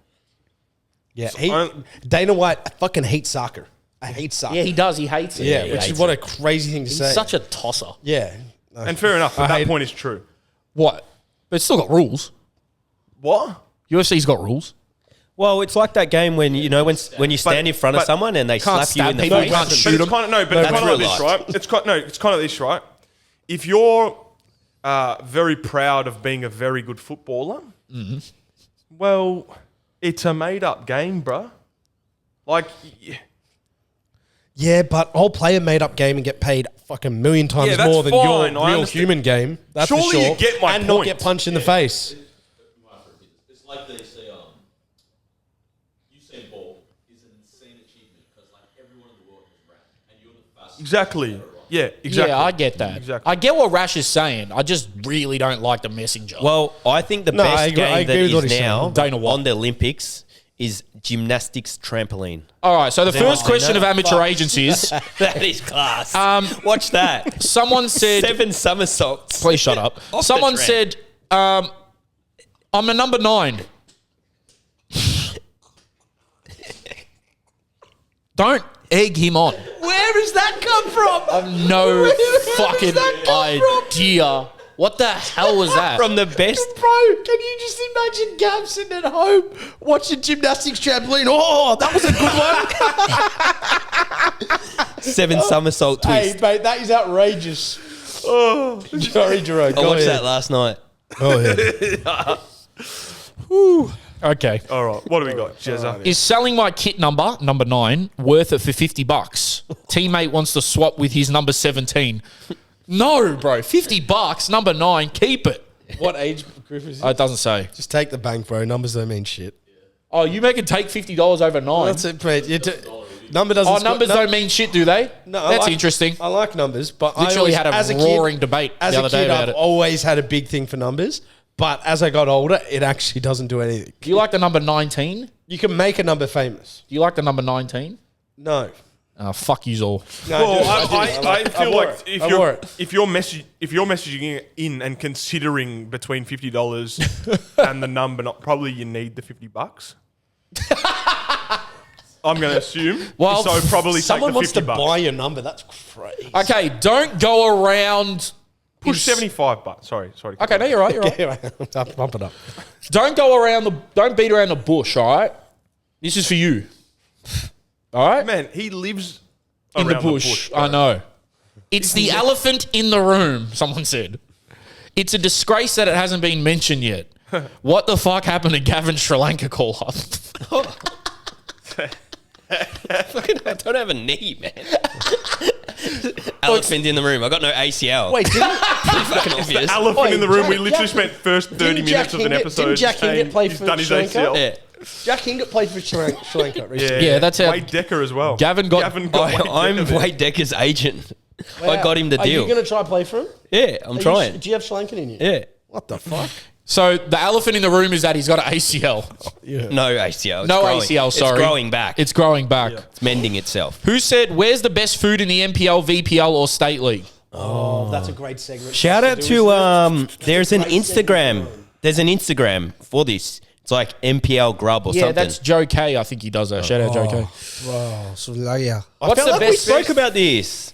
yeah, I- Dana White, I fucking hate soccer. I hate soccer. Yeah, he does. He hates it. Yeah, he which hates is what it. a crazy thing to He's say. such a tosser. Yeah. And fair enough, but I hate that it. point is true. What? But it's still got rules. What? UFC's got rules. Well, it's like that game when when you stand in front of but someone and they can't slap you in stab the people, face. can't But shoot it's him. kind of, no, but No, it's kind that's of like real this, life. right? It's kind of this, right? If you're very proud of being a very good footballer, well, it's a made up game, bruh. Like, Yeah, but I'll play a made up game and get paid fucking a million times Yeah, that's more than fine, your I real understand. human game. That's for Surely you sure. get my and not point. get punched in the face. It's like they say, Usain Bolt is an insane achievement because like everyone in the world has ran, and you're the fastest. exactly. Yeah, exactly. Yeah, I get that. Exactly. I get what Rash is saying. I just really don't like the messenger. Well, I think the No, I best agree- I game that agree with what is he's now saying. Dana White. on the Olympics is gymnastics trampoline. all right. So the first seen question that? of amateur agents is: That is class. Watch that. someone said, 7 somersaults. "Please shut up." Off the Someone tram. said, "I'm a number 9." Don't egg him on. Where does that come from? No does fucking that come from? idea. What the hell was that? From the best. Bro, can you just imagine Gab sitting at home watching gymnastics trampoline? Oh, that was a good one. 7 somersault Hey, twist. mate, that is outrageous. Oh, sorry, Jerome. I watched that last night. Oh, yeah. Okay. All right. What do we got, Jezza? Is selling my kit number 9, worth it for $50? Teammate wants to swap with his number 17. No, bro. $50, number 9, keep it. What age group is it? It doesn't say. Just take the bank, bro. Numbers don't mean shit. Oh, you make it take $50 over 9. That's it, mate. Number doesn't. Oh, numbers don't mean shit, do they? No, That's interesting. I like numbers, but Literally had a as roaring debate As the a other day kid, about I've it. always had a big thing for numbers, but as I got older, it actually doesn't do anything. Do you like the number 19? You can make a number famous. Do you like the number 19? No. Fuck yous all. No, Well, I I feel wore like it. I wore it. if you're messaging in and considering between $50 and the number, not probably you need the $50. I'm going to assume. Well, so probably take Someone the wants to $50. buy your number. That's crazy. Okay, don't go around. Push $75. Sorry. Okay, no, you're right. You're right. Yeah, bump it up. Don't beat around the bush. All right. This is for you. All right. Man, he lives In the around bush. bro. I know. It's the elephant in the room. Someone said. It's a disgrace that it hasn't been mentioned yet. What the fuck happened to Gavin Sri Lanka call up? Fucking, I don't have a knee, man. Elephant in the room. I got no ACL. Wait, didn't, fucking obvious. Elephant in the room. We Jack- literally spent first 30 didn't minutes Jack of an Hingett- episode didn't Jack saying Hingett play he's for done his Sri Lanka? ACL. Yeah. Jack Hingett played for Sri Lanka recently. Yeah, that's how Wade Decker as well. Gavin got- Wade I'm Decker there. Wade Decker's agent. I got him the Are deal. you going to try play for him? Yeah, I'm trying. Do you have Sri Lankan in you? Yeah. What the fuck? So the elephant in the room is that he's got an ACL. No ACL. It's No growing. ACL, sorry. It's growing back. It's growing back. It's mending itself. Who said, where's the best food in the NPL, VPL, or State League? Oh, that's a great segment. Shout out to there's an Instagram. There's an Instagram for this. It's like NPL Grub or Yeah, something. that's Joe K. I think he does that. Shout out Joe K. Wow, so yeah. I felt like we spoke about this.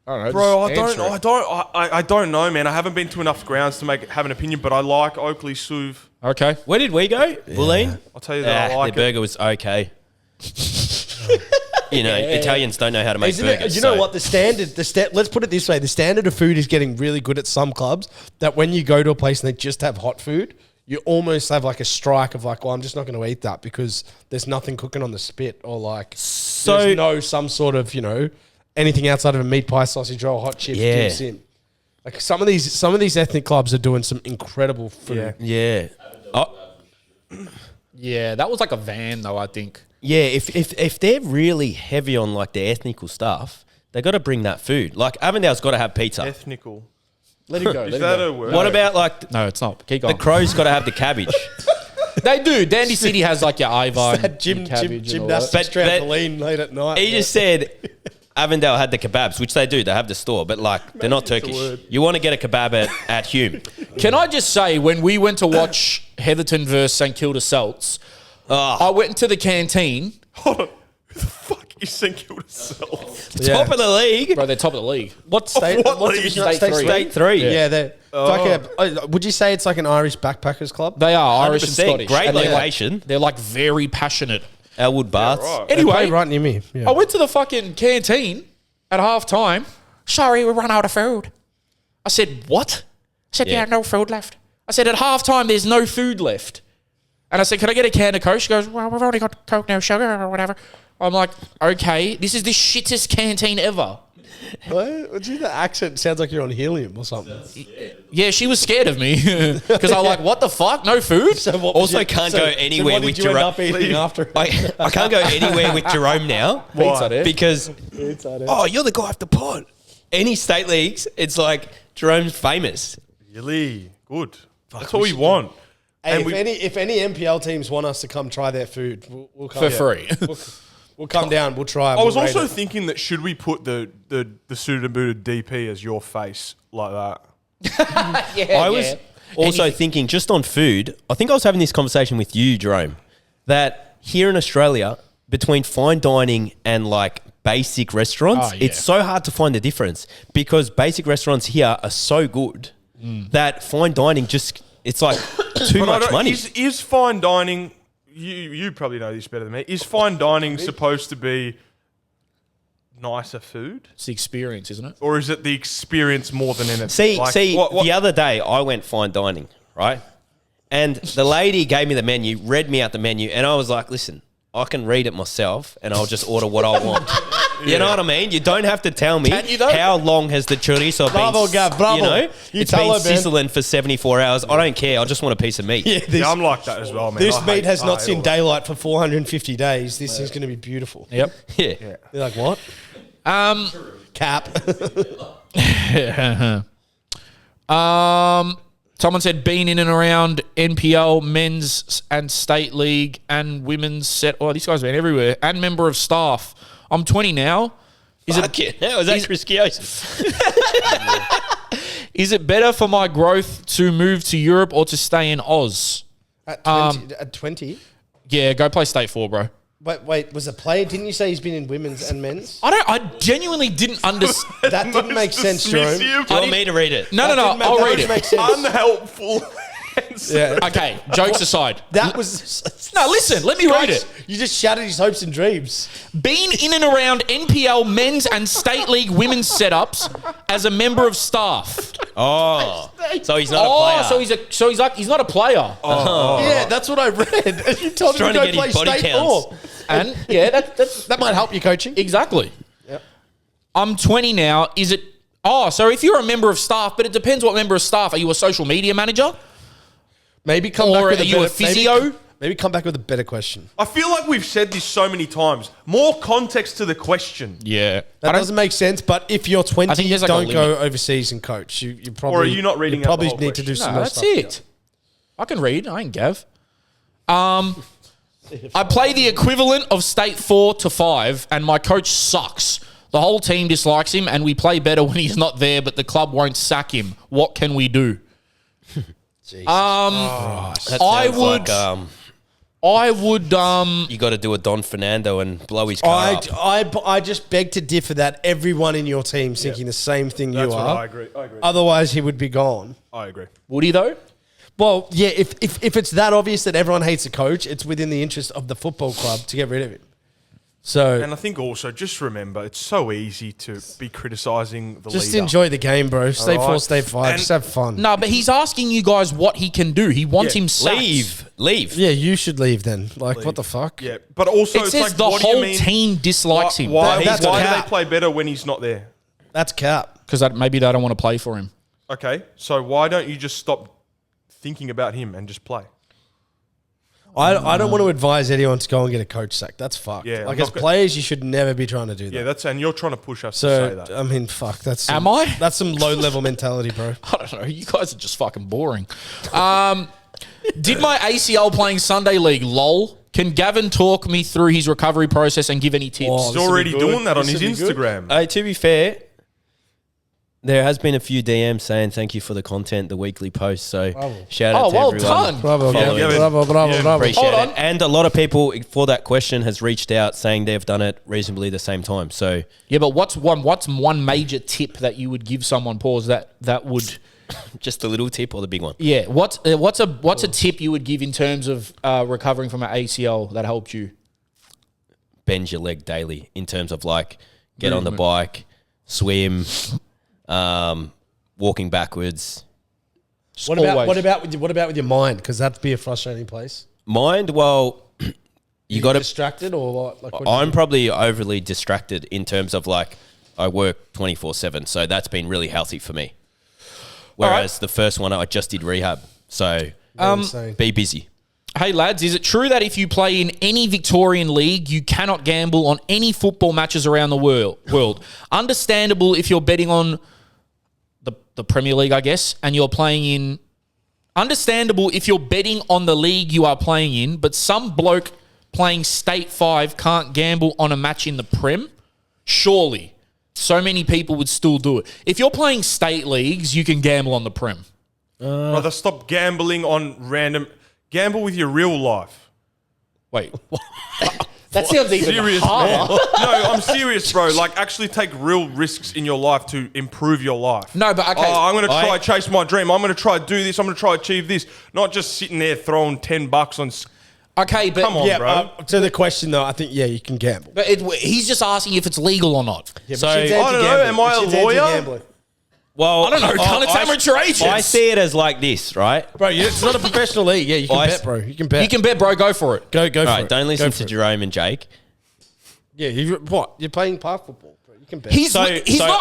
I don't know, Bro, just answer it. I don't know, man. I haven't been to enough grounds to have an opinion, but I like Oakley Suv. Okay. Where did we go? Bulleen? I'll tell you that I like the it. burger was okay. You know, Italians don't know how to make Isn't burgers. it, you know so- what? Let's put it this way. The standard of food is getting really good at some clubs that when you go to a place and they just have hot food, you almost have like a strike of like, well, I'm just not going to eat that because there's nothing cooking on the spit or like there's no some sort of, anything outside of a meat pie, sausage roll, hot chips, Yeah. juice in. Like some of these ethnic clubs are doing some incredible food. Yeah. Yeah. Oh, Yeah, that was like a van, though, I think. yeah, if they're really heavy on like the ethnical stuff, they got to bring that food. Like Avondale's got to have pizza. Ethnical. Let him go. Is that a word? What about like No, it's not. Keep the going. Crow's got to have the cabbage? They do. Dandy City has like your Ivar That cabbage and all gymnastics But- but- trampoline late at night. He just said Avondale had the kebabs, which they do. They have the store, but like they're not it's a Turkish. word. You want to get a kebab at Hume. Can I just say, when we went to watch Heatherton versus St Kilda Celts, I went into the canteen. Hold on. Who the fuck is St Kilda Celts? Top of the league. Bro, they're top of the league. What state? What what league? division? State three. State 3. Yeah, they're would you say it's like an Irish backpackers club? They are Irish and 100%. Scottish. Great And they're like- location. They're like very passionate. Elwood Baths. right. They Anyway, play right near me. Yeah. I went to the fucking canteen at half time. Sorry, we run out of food. I said, what? I said, Yeah. no food left. I said, at half time, there's no food left. And I said, can I get a can of Coke? She goes, well, we've only got Coke, no sugar or whatever. I'm like, okay, this is the shittest canteen ever. What? The accent sounds like you're on helium or something. Yeah, she was scared of me because I'm like, what the fuck? No food? So what Also can't go anywhere what with did you end Jerome. up eating after? I can't go anywhere with Jerome now. Pizza there. Because, oh, you're the guy off the pod. Any state leagues, it's like Jerome's famous. Really? Good. That's what we want. Hey, And if any NPL teams want us to come try their food, we'll come For free. We'll come down. We'll try. I was we'll rate also it. thinking that should we put the suited and booted DP as your face like that? Yeah, I was also thinking, just on food, I think I was having this conversation with you, Jerome, that here in Australia, between fine dining and like basic restaurants, Oh, yeah. it's so hard to find the difference because basic restaurants here are so good that fine dining just, it's like too But I much don't- money. Is fine dining? You probably know this better than me. Is fine dining supposed to be nicer food, It's the experience, isn't it? or is it the experience more than anything? See, Like, the what- other day I went fine dining, right? And the lady gave me the menu, read me out the menu, and I was like, listen, I can read it myself and I'll just order what I want. You know what I mean? You don't have to tell me how long has the chorizo been, Gav, bravo. you know? It's tell been her, man. sizzling for 74 hours. I don't care. I just want a piece of meat. Yeah, I'm like that as well, man. This I meat hate- has I not hate seen all that. daylight for 450 days. This is going to be beautiful. Yep. Yeah. You're like, what? Cap. Someone said been in and around NPL, men's and state league and women's set. Oh, these guys have been everywhere. And member of staff. I'm 20 now. Is that Chris Keogh? Is it better for my growth to move to Europe or to stay in Oz? At 20? At 20? Yeah, go play state 4, bro. Wait, was a player? Didn't you say he's been in women's and men's? I genuinely didn't understand. That didn't make sense, Jerome. Do you want me to read it? No, I'll read it. Make sense. Unhelpful. Yeah. Okay, jokes aside. That was... No, listen, let me read it. You just shattered his hopes and dreams. Been in and around NPL men's and state league women's setups as a member of staff. Oh, so he's not a player. He's not a player. Yeah, that's what I read. You told him Trying to to go get play his body state counts. 4. And yeah, That might help you coaching. exactly. Yep. I'm 20 now. Is it? Oh, so if you're a member of staff, but it depends what member of staff. Are you a social media manager? Maybe come Or back with are you a physio? Maybe come back with a better question. I feel like we've said this so many times. More context to the question. Yeah. That doesn't make sense. But if you're 20, I think there's like a don't go limit. overseas and coach. You probably Or are you not reading out the probably whole need to do question? some No, more that's stuff. it. I can read. I ain't Gav. I play the equivalent of state 4 to 5, and my coach sucks. The whole team dislikes him, and we play better when he's not there, but the club won't sack him. What can we do? That I sounds would- you got to do a Don Fernando and blow his car up. I just beg to differ that everyone in your team's thinking the same thing That's you what are. I agree. Otherwise, he would be gone. I agree. Would he, though? Well, yeah, if it's that obvious that everyone hates the coach, it's within the interest of the football club to get rid of him. So And I think also, just remember, it's so easy to be criticising the just leader. enjoy the game, bro. Stay All 4, right. stay 5. And- Just have fun. No, but he's asking you guys what he can do. He wants Yeah, him sacked. Leave. Yeah, you should leave then. Like, what the fuck? Yeah, but also It it's says like, the what do you whole mean? team dislikes him. Why That's do cap. they play better when he's not there? That's cap. Because maybe they don't want to play for him. Okay, so why don't you just stop thinking about him and just play? I don't want to advise anyone to go and get a coach sacked. That's fucked. Yeah, like I'm as not go- players, you should never be trying to do that. Yeah, and you're trying to push us to say So that. I mean, fuck. That's some, Am I? That's some low level mentality, bro. I don't know. You guys are just fucking boring. Did my ACL playing Sunday League, lol. Can Gavin talk me through his recovery process and give any tips? Oh, He's this will already be good. doing that on This his will be good. Instagram. To be fair, there has been a few DMs saying thank you for the content, the weekly posts. So shout out Oh, to well everyone. done. Bravo, Following. Gavin. bravo, bravo, Yeah, bravo. Appreciate Hold it. on. And a lot of people for that question has reached out saying they've done it reasonably the same time. So Yeah, but what's one major tip that you would give someone, pause, that would... just the little tip or the big one? Yeah, what's a tip you would give in terms of recovering from an ACL that helped you? Bend your leg daily in terms of like get on the bike, swim, walking backwards. What about with your mind? Because that'd be a frustrating place. Mind, well, you got to. Distracted or what? Like, what I'm probably overly distracted in terms of like I work 24/7, so that's been really healthy for me. Whereas the first one I just did rehab, so insane. be busy. Hey lads, is it true that if you play in any Victorian league, you cannot gamble on any football matches around the world? Understandable if you're betting on the Premier League, I guess, and you're playing in... Understandable if you're betting on the league you are playing in, but some bloke playing State 5 can't gamble on a match in the Prem? Surely. So many people would still do it. If you're playing state leagues, you can gamble on the Prem. Brother, stop gambling on random... Gamble with your real life. Wait. That sounds even Serious, harder. man. No, I'm serious, bro. Like, actually take real risks in your life to improve your life. No, but okay. Oh, I'm going to try chase my dream. I'm going to try do this. I'm going to try achieve this. Not just sitting there throwing $10 on... Okay, but... Come on, Yeah, bro. to the question though, I think you can gamble. But he's just asking if it's legal or not. Yeah, So but she's I don't know, anti-gambling. am I a She's lawyer? anti-gambling. Well, I don't know. It's amateur ages. I see it as like this, right? Bro, it's not a professional league. Yeah, you can bet, bro. You can bet. You can bet, bro. Go for it. Go All for right, it. don't listen Go to for it. Jerome and Jake. Yeah, what? You're playing park football, bro. You can bet. He's So not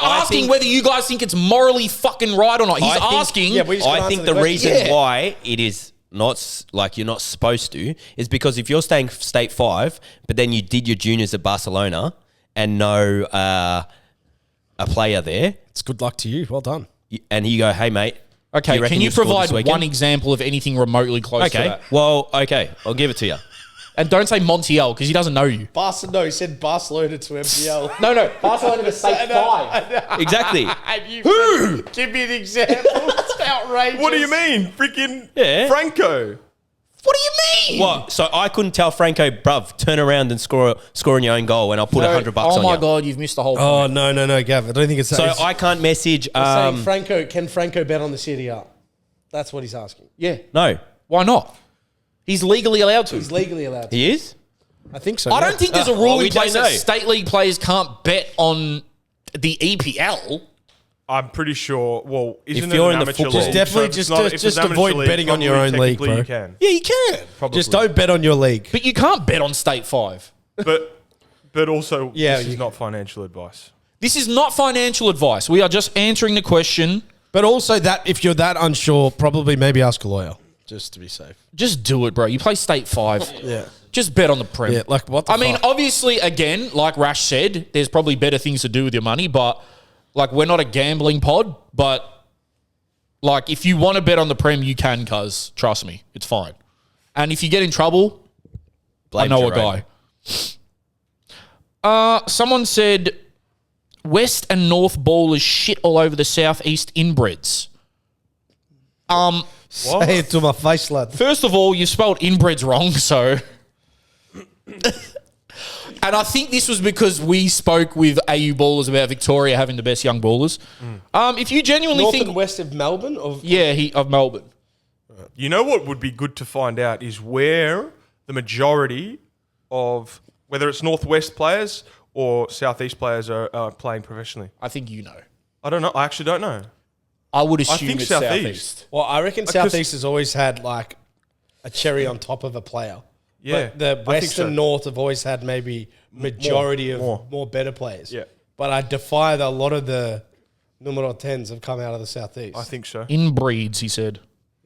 I asking think- whether you guys think it's morally fucking right or not. He's I think- asking. Yeah, we just gotta I think answer the the reason question. Yeah. why it is not like you're not supposed to is because if you're staying state 5, but then you did your juniors at Barcelona and know a player there, It's good luck to you. Well done. and you go, hey mate, Okay, reckon can you you've scored provide this weekend? one example of anything remotely close to Okay, that? well, okay, I'll give it to you. And don't say Montiel because he doesn't know you. No, he said Barcelona to MPL. No. Barcelona to state 5. Exactly. Who? Give me an example. It's outrageous. What do you mean? Freaking Yeah. Franco. What do you mean? What? So I couldn't tell Franco, bruv, turn around and score in your own goal, and I'll put $100 on Oh you. my God, you've missed the whole point. Oh, no, Gav. I don't think it's So it's- I can't message. saying can Franco bet on the CDR? That's what he's asking. Yeah. No, Why not? He's legally allowed to. He's legally allowed to. he is. I think so. I don't think there's a rule Well, we in place don't that know. state league players can't bet on the EPL. I'm pretty sure. Well, isn't you're it in an the amateur football- league? Definitely if it's just- not- if just it's amateur avoid league, betting on your probably own league, technically bro. You can. Yeah, you can. Probably. Just don't bet on your league. But you can't bet on state 5. But also, Yeah, this is you- not financial advice. This is not financial advice. We are just answering the question. But also that if you're that unsure, probably maybe ask a lawyer just to be safe. Just do it, bro. You play state 5. Yeah. Just bet on the Prem. Yeah, like, what the I mean, fuck? obviously, again, like Rash said, there's probably better things to do with your money, but like we're not a gambling pod, but like if you want to bet on the Prem, you can, cuz trust me, it's fine. And if you get in trouble, Blame I know Jerome. a guy. Someone said West and North ballers shit all over the Southeast inbreds. Say it to my face, lad. First of all, you spelled inbreds wrong, so. And I think this was because we spoke with AU ballers about Victoria having the best young ballers. If you genuinely North think, and west of Melbourne? Of of Melbourne. You know what would be good to find out is where the majority of, whether it's Northwest players or Southeast players are playing professionally. I think you know. I don't know. I actually don't know. I would assume think it's Southeast. Southeast. Well, I reckon 'cause- Southeast has always had like a cherry on top of a player. Yeah, But the I think West so. and North have always had maybe majority of more. more better players. Yeah. But I defy that a lot of the numero 10s have come out of the Southeast. I think so. Inbreeds, he said.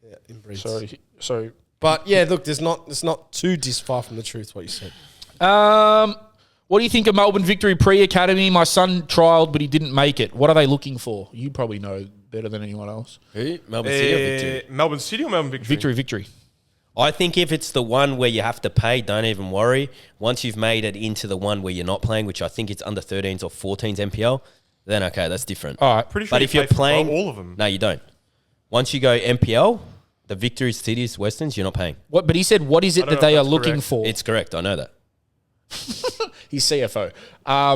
Yeah, inbreeds. So But yeah, look, it's not too far from the truth what you said. what do you think of Melbourne Victory Pre-Academy? My son trialled, but he didn't make it. What are they looking for? You probably know better than anyone else. Who? Melbourne City or Victory? Melbourne City or Melbourne Victory? Victory. I think if it's the one where you have to pay, don't even worry. Once you've made it into the one where you're not playing, which I think it's under 13s or 14s MPL, then okay, that's different. All right. Pretty sure But you if you're pay for playing all of them. no, you don't. Once you go MPL, the Victories, Cities, Westerns, you're not paying. What? But he said, what is it don't that know they if are that's looking correct. for? It's correct. I know that. He's CFO.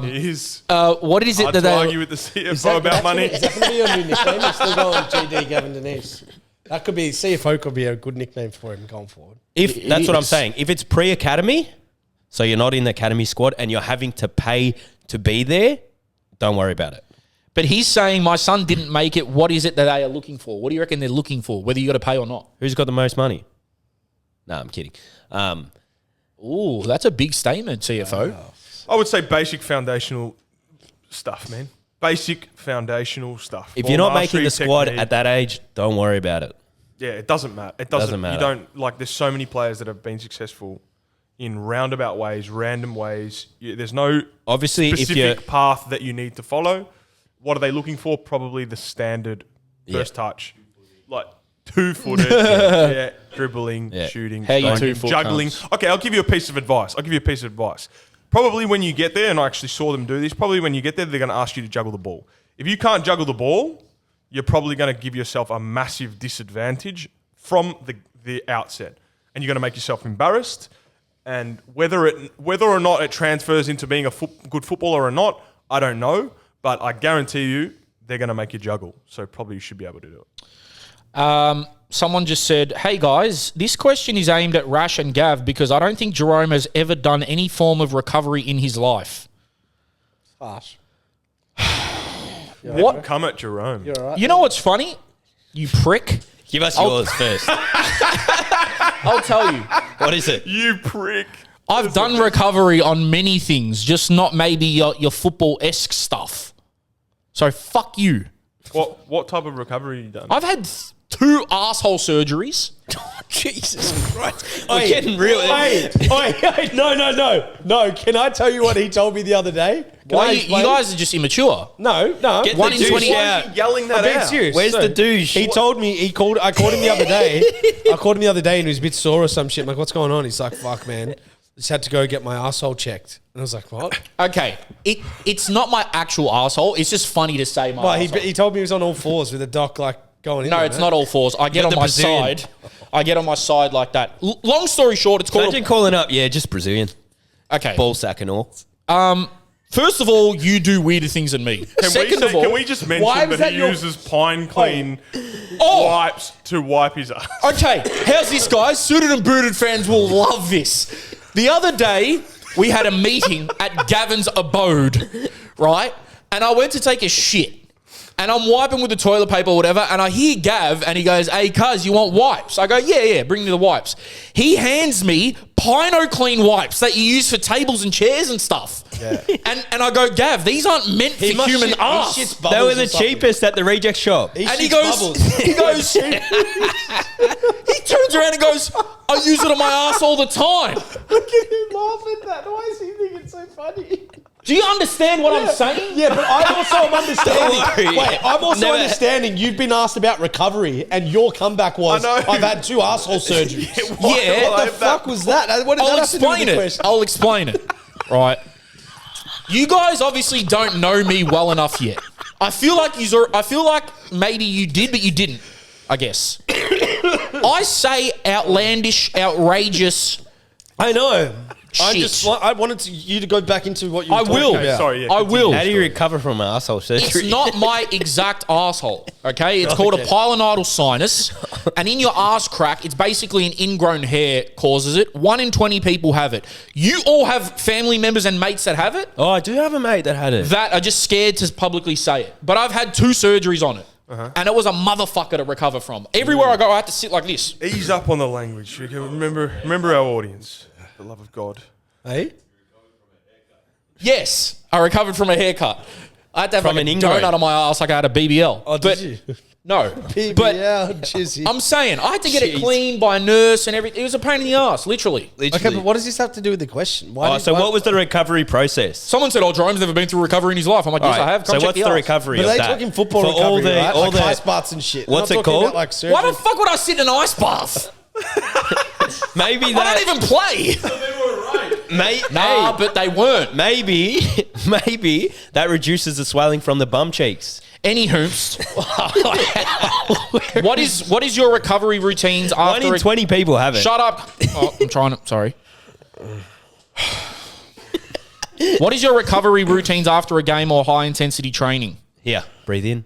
It is What is it hard that to they argue with the CFO about money. Is that going to be your new nickname? You're still going GD Gavin Denise. That could be, CFO could be a good nickname for him going forward. If It that's what I'm is. saying. If it's pre-academy, so you're not in the academy squad and you're having to pay to be there, don't worry about it. But he's saying my son didn't make it. What is it that they are looking for? What do you reckon they're looking for? Whether you got to pay or not? Who's got the most money? No, I'm kidding. Ooh, that's a big statement, CFO. I would say basic foundational stuff, man. Basic foundational stuff. If Ball you're not mastery, making the squad technique. at that age, don't worry about it. Yeah, it doesn't matter. It doesn't matter. You don't like. There's so many players that have been successful in roundabout ways, random ways. There's no Obviously, if specific you're path that you need to follow. What are they looking for? Probably the standard first touch, like 2-footed, yeah, dribbling, Yeah. shooting, How you striking, 2-foot juggling. cunts. Okay, I'll give you a piece of advice. Probably when you get there, and I actually saw them do this. Probably when you get there, they're going to ask you to juggle the ball. If you can't juggle the ball, you're probably going to give yourself a massive disadvantage from the outset, and you're going to make yourself embarrassed. And whether or not it transfers into being a good footballer or not, I don't know. But I guarantee you, they're going to make you juggle. So probably you should be able to do it. Someone just said, hey guys, this question is aimed at Rash and Gav because I don't think Jerome has ever done any form of recovery in his life. Harsh. What? Come at Jerome. You're all right. You know what's funny? You prick. Give us yours first. I'll tell you. What is it? You prick. I've done recovery on many things, just not maybe your football-esque stuff. So fuck you. What type of recovery have you done? I've had 2 asshole surgeries. Jesus Christ. We're getting real. No. Can I tell you what he told me the other day? Why you guys are just immature. No. Get One the in douche 20 out. Yelling that I'm being out. serious. Where's the douche? He told me I called him the other day. I called him the other day and he was a bit sore or some shit. I'm like, what's going on? He's like, fuck, man. Just had to go get my asshole checked. And I was like, what? Okay, it's not my actual asshole. It's just funny to say my Well, asshole. he told me he was on all fours with the doc like going in. No, there, it's mate. not all fours. I get Got on the my Brazilian. side. I get on my side like that. Long story short, it's called. Imagine calling up, just Brazilian. Okay. Ball sack and all. First of all, you do weirder things than me. Can we just mention why was that that he your- uses Pine Clean Oh! wipes to wipe his ass? Okay, how's this, guys? Suited and booted fans will love this. The other day, we had a meeting at Gavin's abode, right? And I went to take a shit. And I'm wiping with the toilet paper or whatever, and I hear Gav, and he goes, hey, cuz, you want wipes? I go, yeah, bring me the wipes. He hands me Pino Clean wipes that you use for tables and chairs and stuff. Yeah. And I go, Gav, these aren't meant for human ass. They were the cheapest at the reject shop. And he goes, he turns around and goes, I use it on my ass all the time. Look at him laughing at that. Why is he thinking it's so funny? Do you understand what I'm saying? Yeah, but I also am understanding. Don't worry. Wait, I'm also Never- understanding you've been asked about recovery and your comeback was, I know. I've had 2 asshole surgeries. Yeah. What the fuck was that? What did I'll that have to do with explain the it. question? I'll explain it. Right. You guys obviously don't know me well enough yet. I feel like maybe you did, but you didn't, I guess. I say outlandish, outrageous. I know. Shit. I wanted you to go back into what you were I talking will. about. Sorry, yeah, I continue. will. How do you recover from an asshole surgery? It's not my exact asshole, okay? It's called a pilonidal sinus, and in your ass crack, it's basically an ingrown hair causes it. 1 in 20 people have it. You all have family members and mates that have it Oh, I do have a mate that had it. that are just scared to publicly say it. But I've had 2 surgeries on it, and it was a motherfucker to recover from. Everywhere I go, I have to sit like this. Ease up on the language. Okay, remember our audience. For the love of God. Hey? Yes, I recovered from a haircut. I had to have From like an a ingrown. donut on my ass like I had a BBL. Oh, but did you? no, but Jizzy. I'm saying I had to get it Jeez. cleaned by a nurse and everything. It was a pain in the ass, literally. Okay, but what does this have to do with the question? Why What was the recovery process? Someone said, "Oh, Jerome's never been through recovery in his life." I'm like, "Yes, I have." Come So check what's the ass." recovery But of they that? talking football For recovery, all the, right? all Like the, ice baths and shit. What's We're it not talking called? about, like, surgery. Why the fuck would I sit in an ice bath? maybe I that. don't even play. Nah, but they weren't. Maybe that reduces the swelling from the bum cheeks. Any hoops. What is your recovery routines after? 1 in 20 people have it. Shut up. Oh, I'm trying to. Sorry. What is your recovery routines after a game or high intensity training? Here, breathe in.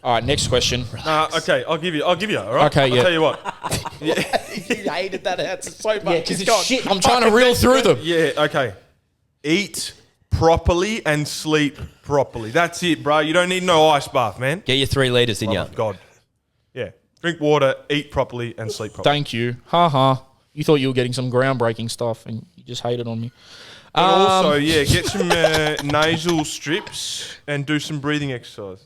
All right, next question. Okay, I'll give you. All right. Okay, yeah. I'll tell you what. You hated that answer so much. Yeah, because it's shit. I'm trying to reel through them. Yeah. Okay. Eat properly and sleep properly. That's it, bro. You don't need no ice bath, man. Get your 3 liters in you. Oh, God. Yeah. Drink water, eat properly, and sleep properly. Thank you. You thought you were getting some groundbreaking stuff and you just hated on me. But also, get some nasal strips and do some breathing exercise.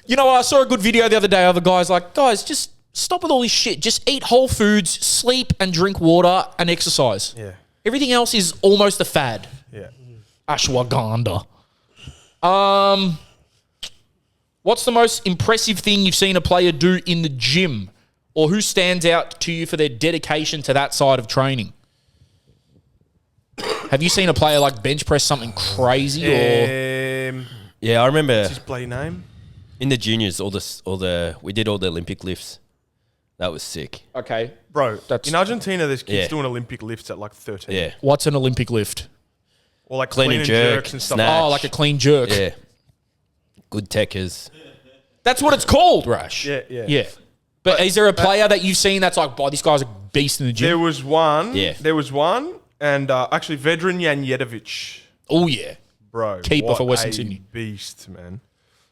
You know, I saw a good video the other day of a guy's like, guys, just stop with all this shit. Just eat whole foods, sleep and drink water and exercise. Yeah. Everything else is almost a fad. Yeah. Ashwagandha. What's the most impressive thing you've seen a player do in the gym? Or who stands out to you for their dedication to that side of training? Have you seen a player like bench press something crazy or Yeah, I remember What's his bloody name? in the juniors, we did all the Olympic lifts. That was sick. okay? Bro, That's- in Argentina, there's kids Yeah. doing Olympic lifts at like 13. Yeah. What's an Olympic lift? Or like Clean clean and and jerk, jerks and stuff. snatch. Oh, like a clean jerk. Yeah. Good techers. That's what it's called, Rash. Yeah. But is there a player that you've seen that's like, boy, this guy's a beast in the There gym? was one. Yeah. There was one. And actually, Vedran Janjetovic, Oh, yeah. bro. Keeper what for Western a Sydney. beast, man.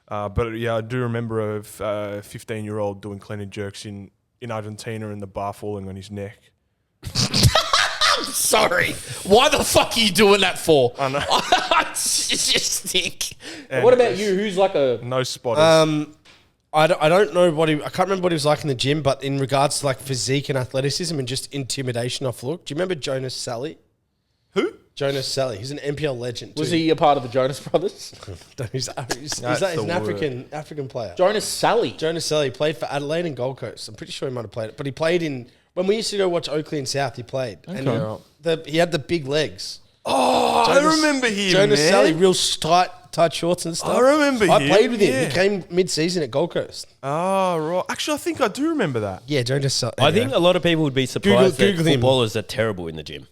But yeah, I do remember a 15-year-old doing clean and jerks in Argentina and the bar falling on his neck. Sorry. Why the fuck are you doing that for? I know. I just think. And What about you? Who's like a... No spotters. I don't know I can't remember what he was like in the gym, but in regards to like physique and athleticism and just intimidation off look, do you remember Jonas Sally? Who? Jonas Sally. He's an NPL legend. Was too. he a part of the Jonas Brothers? He's That's an the African player. Jonas Sally. Jonas Sally played for Adelaide and Gold Coast. I'm pretty sure he might have played it, but he played in when we used to go watch Oakley and South. He played, and he had the big legs. Oh, I remember him, Jonas man. Sally, real tight shorts and stuff. I remember I him, played with him. yeah. He came mid-season at Gold Coast. Oh, right. Actually, I think I do remember that. Yeah, Jonas Sally. I think a lot of people would be surprised Google that him. footballers are terrible in the gym.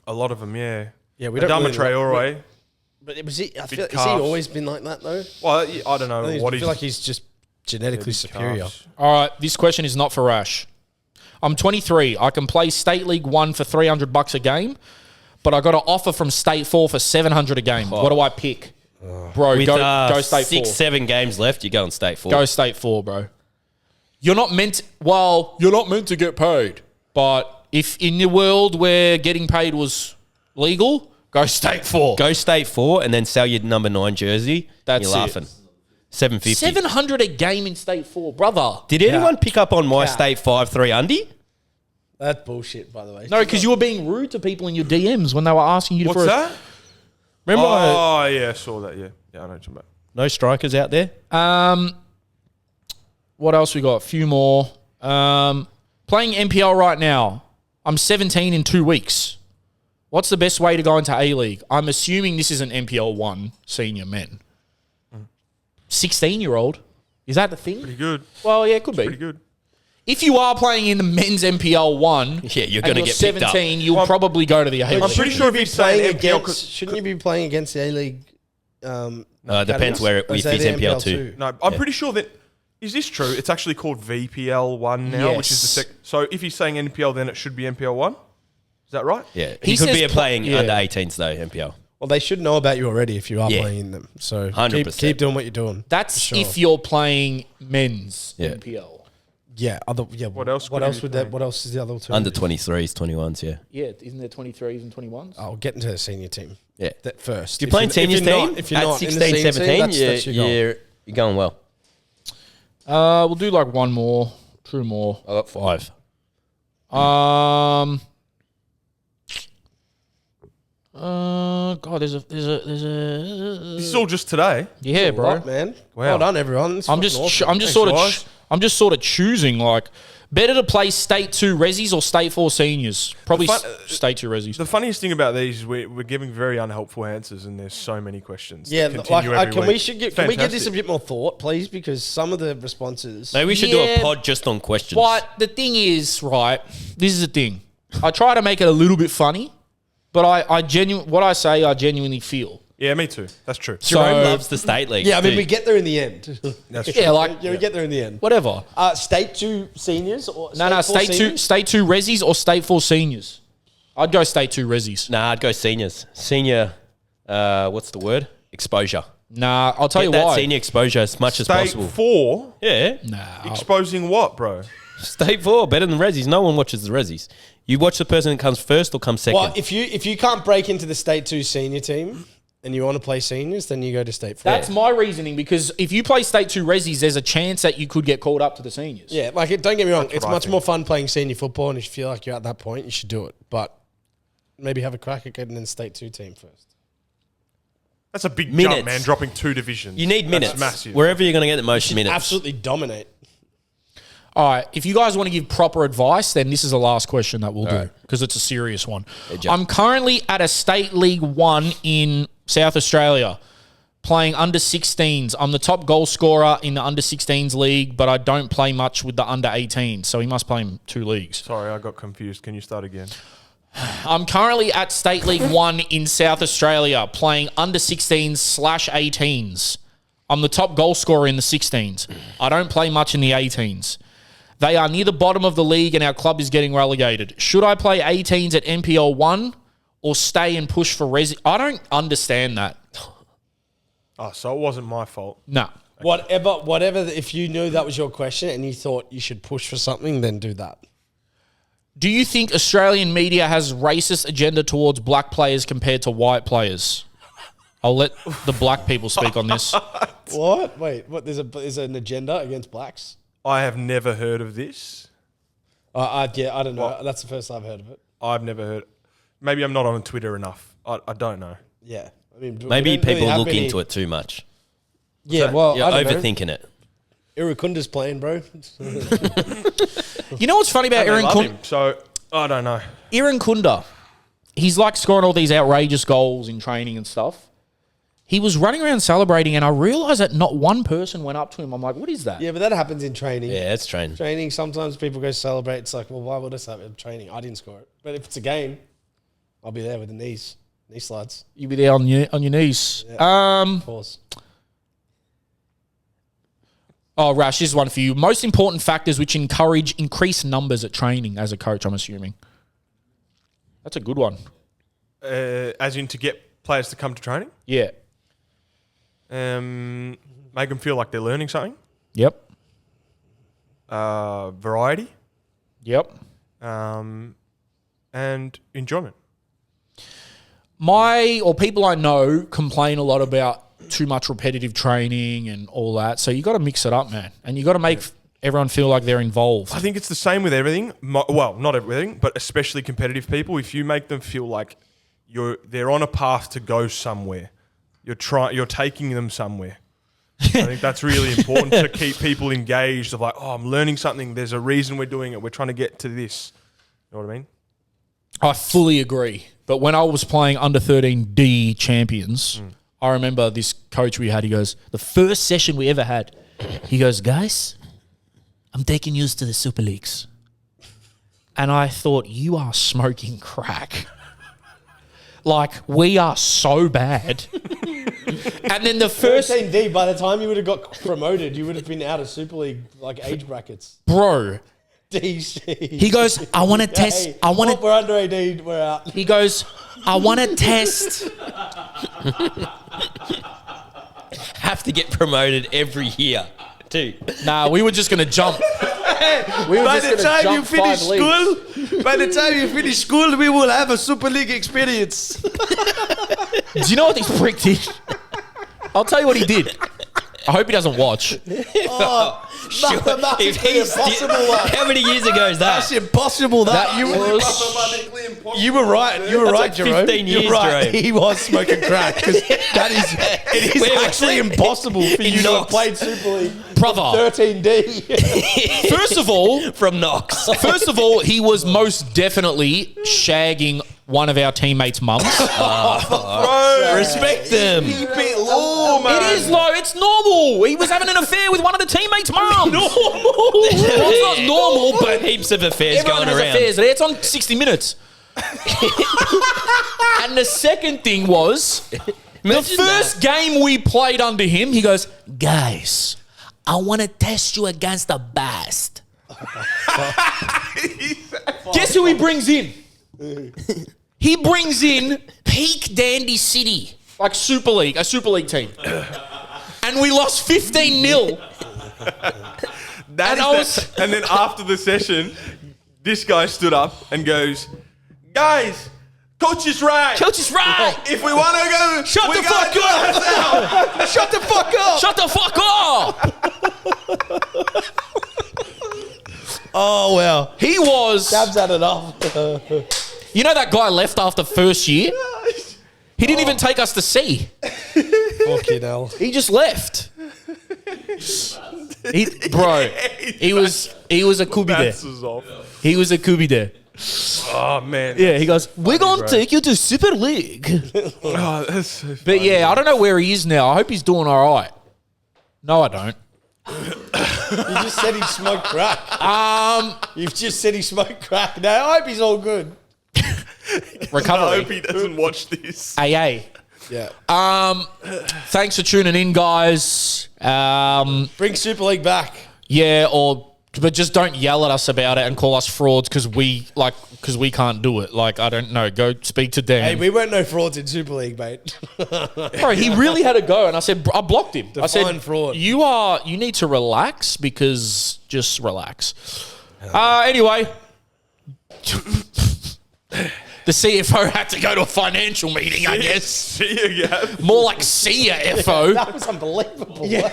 A lot of them, yeah. Yeah, we Adama don't really Traore. But it was he. I feel, has he calves. always been like that though? Well, I don't know I what feel like he's just genetically big superior. calves. All right, this question is not for Rash. I'm 23. I can play State League 1 for $300 a game, but I got an offer from State 4 for $700 a game. What do I pick? Bro, With go State 4. 6-7 games left, you go on State 4. Go State 4, bro. You're not meant to get paid. But if in the world where getting paid was legal, go State 4. Go State 4 and then sell your number 9 jersey. That's you're it. laughing. 750. $700 a game in State 4, brother. Did anyone pick up on my State 5-3 undie? That's bullshit, by the way. No, because you were being rude to people in your DMs when they were asking you to... What's that? Remember? Oh, yeah, I saw that, yeah. Yeah, I know what you're talking about. No strikers out there? What else we got? A few more. Playing NPL right now. I'm 17 in 2 weeks. What's the best way to go into A-League? I'm assuming this is an NPL 1 senior men. 16-year-old. Is that the thing? Pretty good. Well, yeah, it could be. Pretty good. If you are playing in the men's NPL 1, Yeah, you're and gonna you're get picked up. 17, you'll probably go to the A-League. I'm pretty sure if he's saying NPL... Shouldn't you be playing against the A-League? It depends where Or if is he's that the NPL 2. No, I'm pretty sure that... Is this true? It's actually called VPL 1 now, which is the Yes. second... So if he's saying NPL, then it should be NPL 1? Is that right? Yeah, He he could says be playing yeah. under 18s though, NPL. Well, they should know about you already if you are Yeah. playing in them. So 100%. keep doing what you're doing. That's For sure. if you're playing men's Yeah. NPL. Yeah. What else What could he else be would that? playing? What else is the other alternative? Under 23s, 21s, yeah. Yeah, isn't there 23s and 21s? I'll get into the senior team. Yeah. That first. If you're playing seniors team, if you're at not in the 16, senior 17, team, that's your goal. you're going well. We'll do like one more, two more. I got 5. God, there's a. This is all just today. Yeah, bro. Right, man. Wow. Well done, everyone. It's I'm fucking just, awesome. I'm just Thanks, sort of, guys. I'm just sort of choosing like better to play State 2 Resis or State 4 Seniors. Probably State 2 Resis. The funniest thing about these is we're giving very unhelpful answers, and there's so many questions. Yeah, that like, continue every can we week. should get can we get this a Fantastic. bit more thought, please? Because some of the responses. Maybe we should do Yeah. a pod just on questions. But the thing is, right, this is the thing. I try to make it a little bit funny, but I genuinely feel. Yeah, me too. That's true. Jerome loves the state league. Yeah, I mean, too. we get there in the end. That's true. Yeah, like Yeah, we get there in the end. whatever. State 2 seniors or No, four State 2, seniors? State 2 Resis or State 4 Seniors. I'd go State 2 Resis. Nah, I'd go seniors. Senior, what's the word? Exposure. Nah, I'll tell Get you that why. senior exposure as much as State possible. 4 Yeah. exposing what, bro? State 4, better than Resis. No one watches the Resis. You watch the person that comes first or comes second. Well, if you can't break into the State 2 senior team and you want to play seniors, then you go to State 4. That's my reasoning because if you play State 2 Resis, there's a chance that you could get called up to the seniors. Yeah, like don't get me wrong, it's what I much think. more fun playing senior football, and if you feel like you're at that point, you should do it. But maybe have a crack at getting in the State 2 team first. That's a big Minutes. jump, man. Dropping 2 divisions. you need minutes. That's massive. Wherever you're going to get the most minutes. Absolutely dominate. All right, if you guys want to give proper advice, then this is the last question that we'll do right. because it's a serious one. Joe. I'm currently at a State League 1 in South Australia playing under 16s. I'm the top goal scorer in the under 16s league, but I don't play much with the under 18s, so he must play in 2 leagues. Sorry, I got confused. Can you start again? I'm currently at State League 1 in South Australia playing under 16s/18s. I'm the top goal scorer in the 16s. I don't play much in the 18s. They are near the bottom of the league and our club is getting relegated. Should I play 18s at NPL 1 or stay and push for Resi? I don't understand that. Oh, so it wasn't my fault. No. Whatever. If you knew that was your question and you thought you should push for something, then do that. Do you think Australian media has racist agenda towards black players compared to white players? I'll let the black people speak on this. What? Wait, what? There's an agenda against blacks? I have never heard of this. I don't know. What? That's the first I've heard of it. I've never heard. Maybe I'm not on Twitter enough. I don't know. Yeah. I mean, Maybe we don't really people have look any- into it too much. Yeah, well, You're I don't know. overthinking it. Irakunda's playing, bro. You know what's funny about They Aaron love Kunda? him, so I don't know. Aaron Kunda, he's like scoring all these outrageous goals in training and stuff. He was running around celebrating, and I realised that not one person went up to him. I'm like, what is that? Yeah, but that happens in training. Yeah, it's training. Training, sometimes people go celebrate. It's like, well, why would I celebrate training? I didn't score it. But if it's a game, I'll be there with the knee slides. You be there on your knees. Pause. Oh, Rash, this is one for you. Most important factors which encourage increased numbers at training as a coach, I'm assuming. That's a good one. As in to get players to come to training. Yeah. Make them feel like they're learning something. Yep. Variety. Yep. And enjoyment. People I know complain a lot about too much repetitive training and all that. So you got to mix it up, man. And you got to make everyone feel like they're involved. I think it's the same with everything. Well, not everything, but especially competitive people. If you make them feel like they're on a path to go somewhere, you're taking them somewhere. I think that's really important to keep people engaged. Of like, oh, I'm learning something. There's a reason we're doing it. We're trying to get to this. You know what I mean? I fully agree. But when I was playing under 13 D champions, I remember this coach we had, he goes, the first session we ever had, he goes, guys, I'm taking you to the Super Leagues. And I thought, you are smoking crack. Like, we are so bad. And then the first... 13D, by the time you would have got promoted, you would have been out of Super League, like, age brackets. Bro. DC. He goes, I want to test... Hey, I want to... we're under 18, we're out. He goes, I want to test... Have to get promoted every year, too. Nah, we were just going to jump. We were By just the gonna time you jump finish 5 leagues. school, we will have a Super League experience. Do you know what this prick did? I'll tell you what he did. I hope he doesn't watch. Mathematically impossible. How many years ago is that? That's impossible. That You were right. You were That's right, like Jerome. 15 You're years, right. Jerome. He was smoking crack because it is actually impossible for you to have Knox. played Super League Brother. 13D. First of all, From Knox. he was most definitely shagging one of our teammates' mums. Respect them. Keep it low, man. It is low. It's normal. He was having an affair with one of the teammates' mums. Well, it's not normal, but Heaps of affairs everyone going has around. affairs. It's on 60 Minutes. And the second thing was, the Imagine first game we played under him, he goes, guys, I want to test you against the best. Guess who he brings in? He brings in Peak Dandy City, like a Super League team. And we lost 15-0. And then after the session, this guy stood up and goes, guys, coach is right. Coach is right. If we want to go, Shut we the gotta fuck do up. it ourselves. Shut the fuck up. Shut the fuck up. Oh, well. He was... Dab's had enough. You know that guy left after first year? He didn't even take us to sea. Fucking hell. He just left. He was a kubi there. That's off. He was a kubi there. Oh, man. Yeah, he goes, we're going to take you to Super League. Oh, that's so funny. But yeah, I don't know where he is now. I hope he's doing all right. No, I don't. You just said he smoked crack. You've just said he smoked crack. No, I hope he's all good. I Recovery. hope he doesn't watch this. AA. Yeah. Thanks for tuning in, guys. Bring Super League back. Yeah, or But just don't yell at us about it and call us frauds because we can't do it. Like, I don't know. Go speak to Dan. Hey, we weren't no frauds in Super League, mate. Bro, he really had a go, and I said I blocked him. I said, fraud. You need to relax because just relax. Anyway, the CFO had to go to a financial meeting, I guess. See you again. More like see ya, FO. That was unbelievable. Yeah.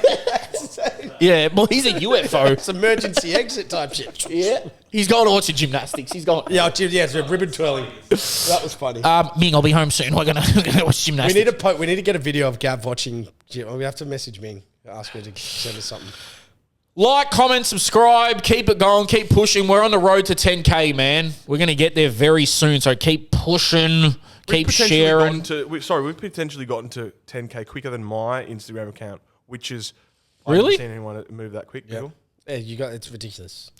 Yeah, well, he's a UFO. It's emergency exit type shit. Yeah. He's going to watch the gymnastics. He's going. Yeah, it's a ribbon twirling. That was funny. Ming, I'll be home soon. We're gonna watch gymnastics. We need to get a video of Gav watching. We have to message Ming, ask her to send us something. Like, comment, subscribe, keep it going, keep pushing. We're on the road to 10K, man. We're going to get there very soon, so keep pushing, keep sharing. We've potentially gotten to 10K quicker than my Instagram account, which is... Really? I haven't seen anyone move that quick, Bill. Yeah, it's ridiculous.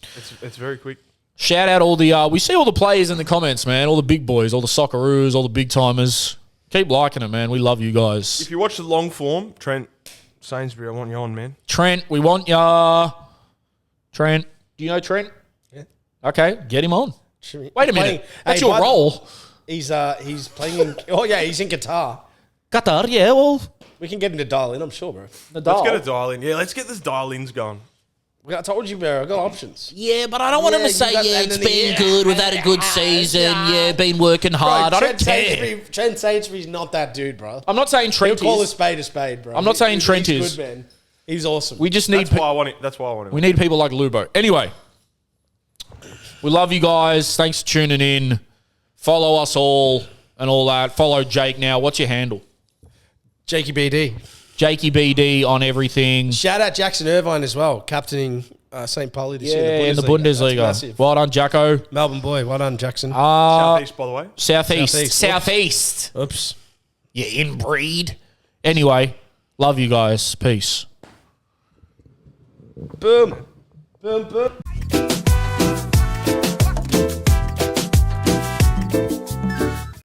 It's very quick. Shout out all the... we see all the players in the comments, man. All the big boys, all the Socceroos, all the big timers. Keep liking it, man. We love you guys. If you watch the long form, Trent Sainsbury, I want you on, man. Trent, we want ya. Trent, do you know Trent? Yeah. Okay, get him on. Wait a minute. That's Hey, your role. He's playing in... Oh, yeah, he's in Qatar. Qatar, yeah, well... We can get him to dial in, I'm sure, bro. Let's get a dial in. Yeah, let's get this dial-ins going. I told you, bro. I got options. Yeah, but I don't want him to say, it's been good, we've had a good season, been working hard. I don't care. Trent Sainsbury's not that dude, bro. I'm not saying Trent He'll call is. a spade, bro. I'm not saying Trent he's is. good, man. He's awesome. We just need... That's why I want it. That's why I want it. We need people like Lubo. Anyway, we love you guys. Thanks for tuning in. Follow us all and all that. Follow Jake now. What's your handle? Jakey BD. Jakey BD on everything. Shout out Jackson Irvine as well, captaining St. Pauli this year Yeah, in the That's Bundesliga. massive. Well done, Jacko. Melbourne boy. Well done, Jackson. Southeast, by the way. Southeast. Southeast. Oops. You inbreed. Anyway, love you guys. Peace. Boom. Boom, boom.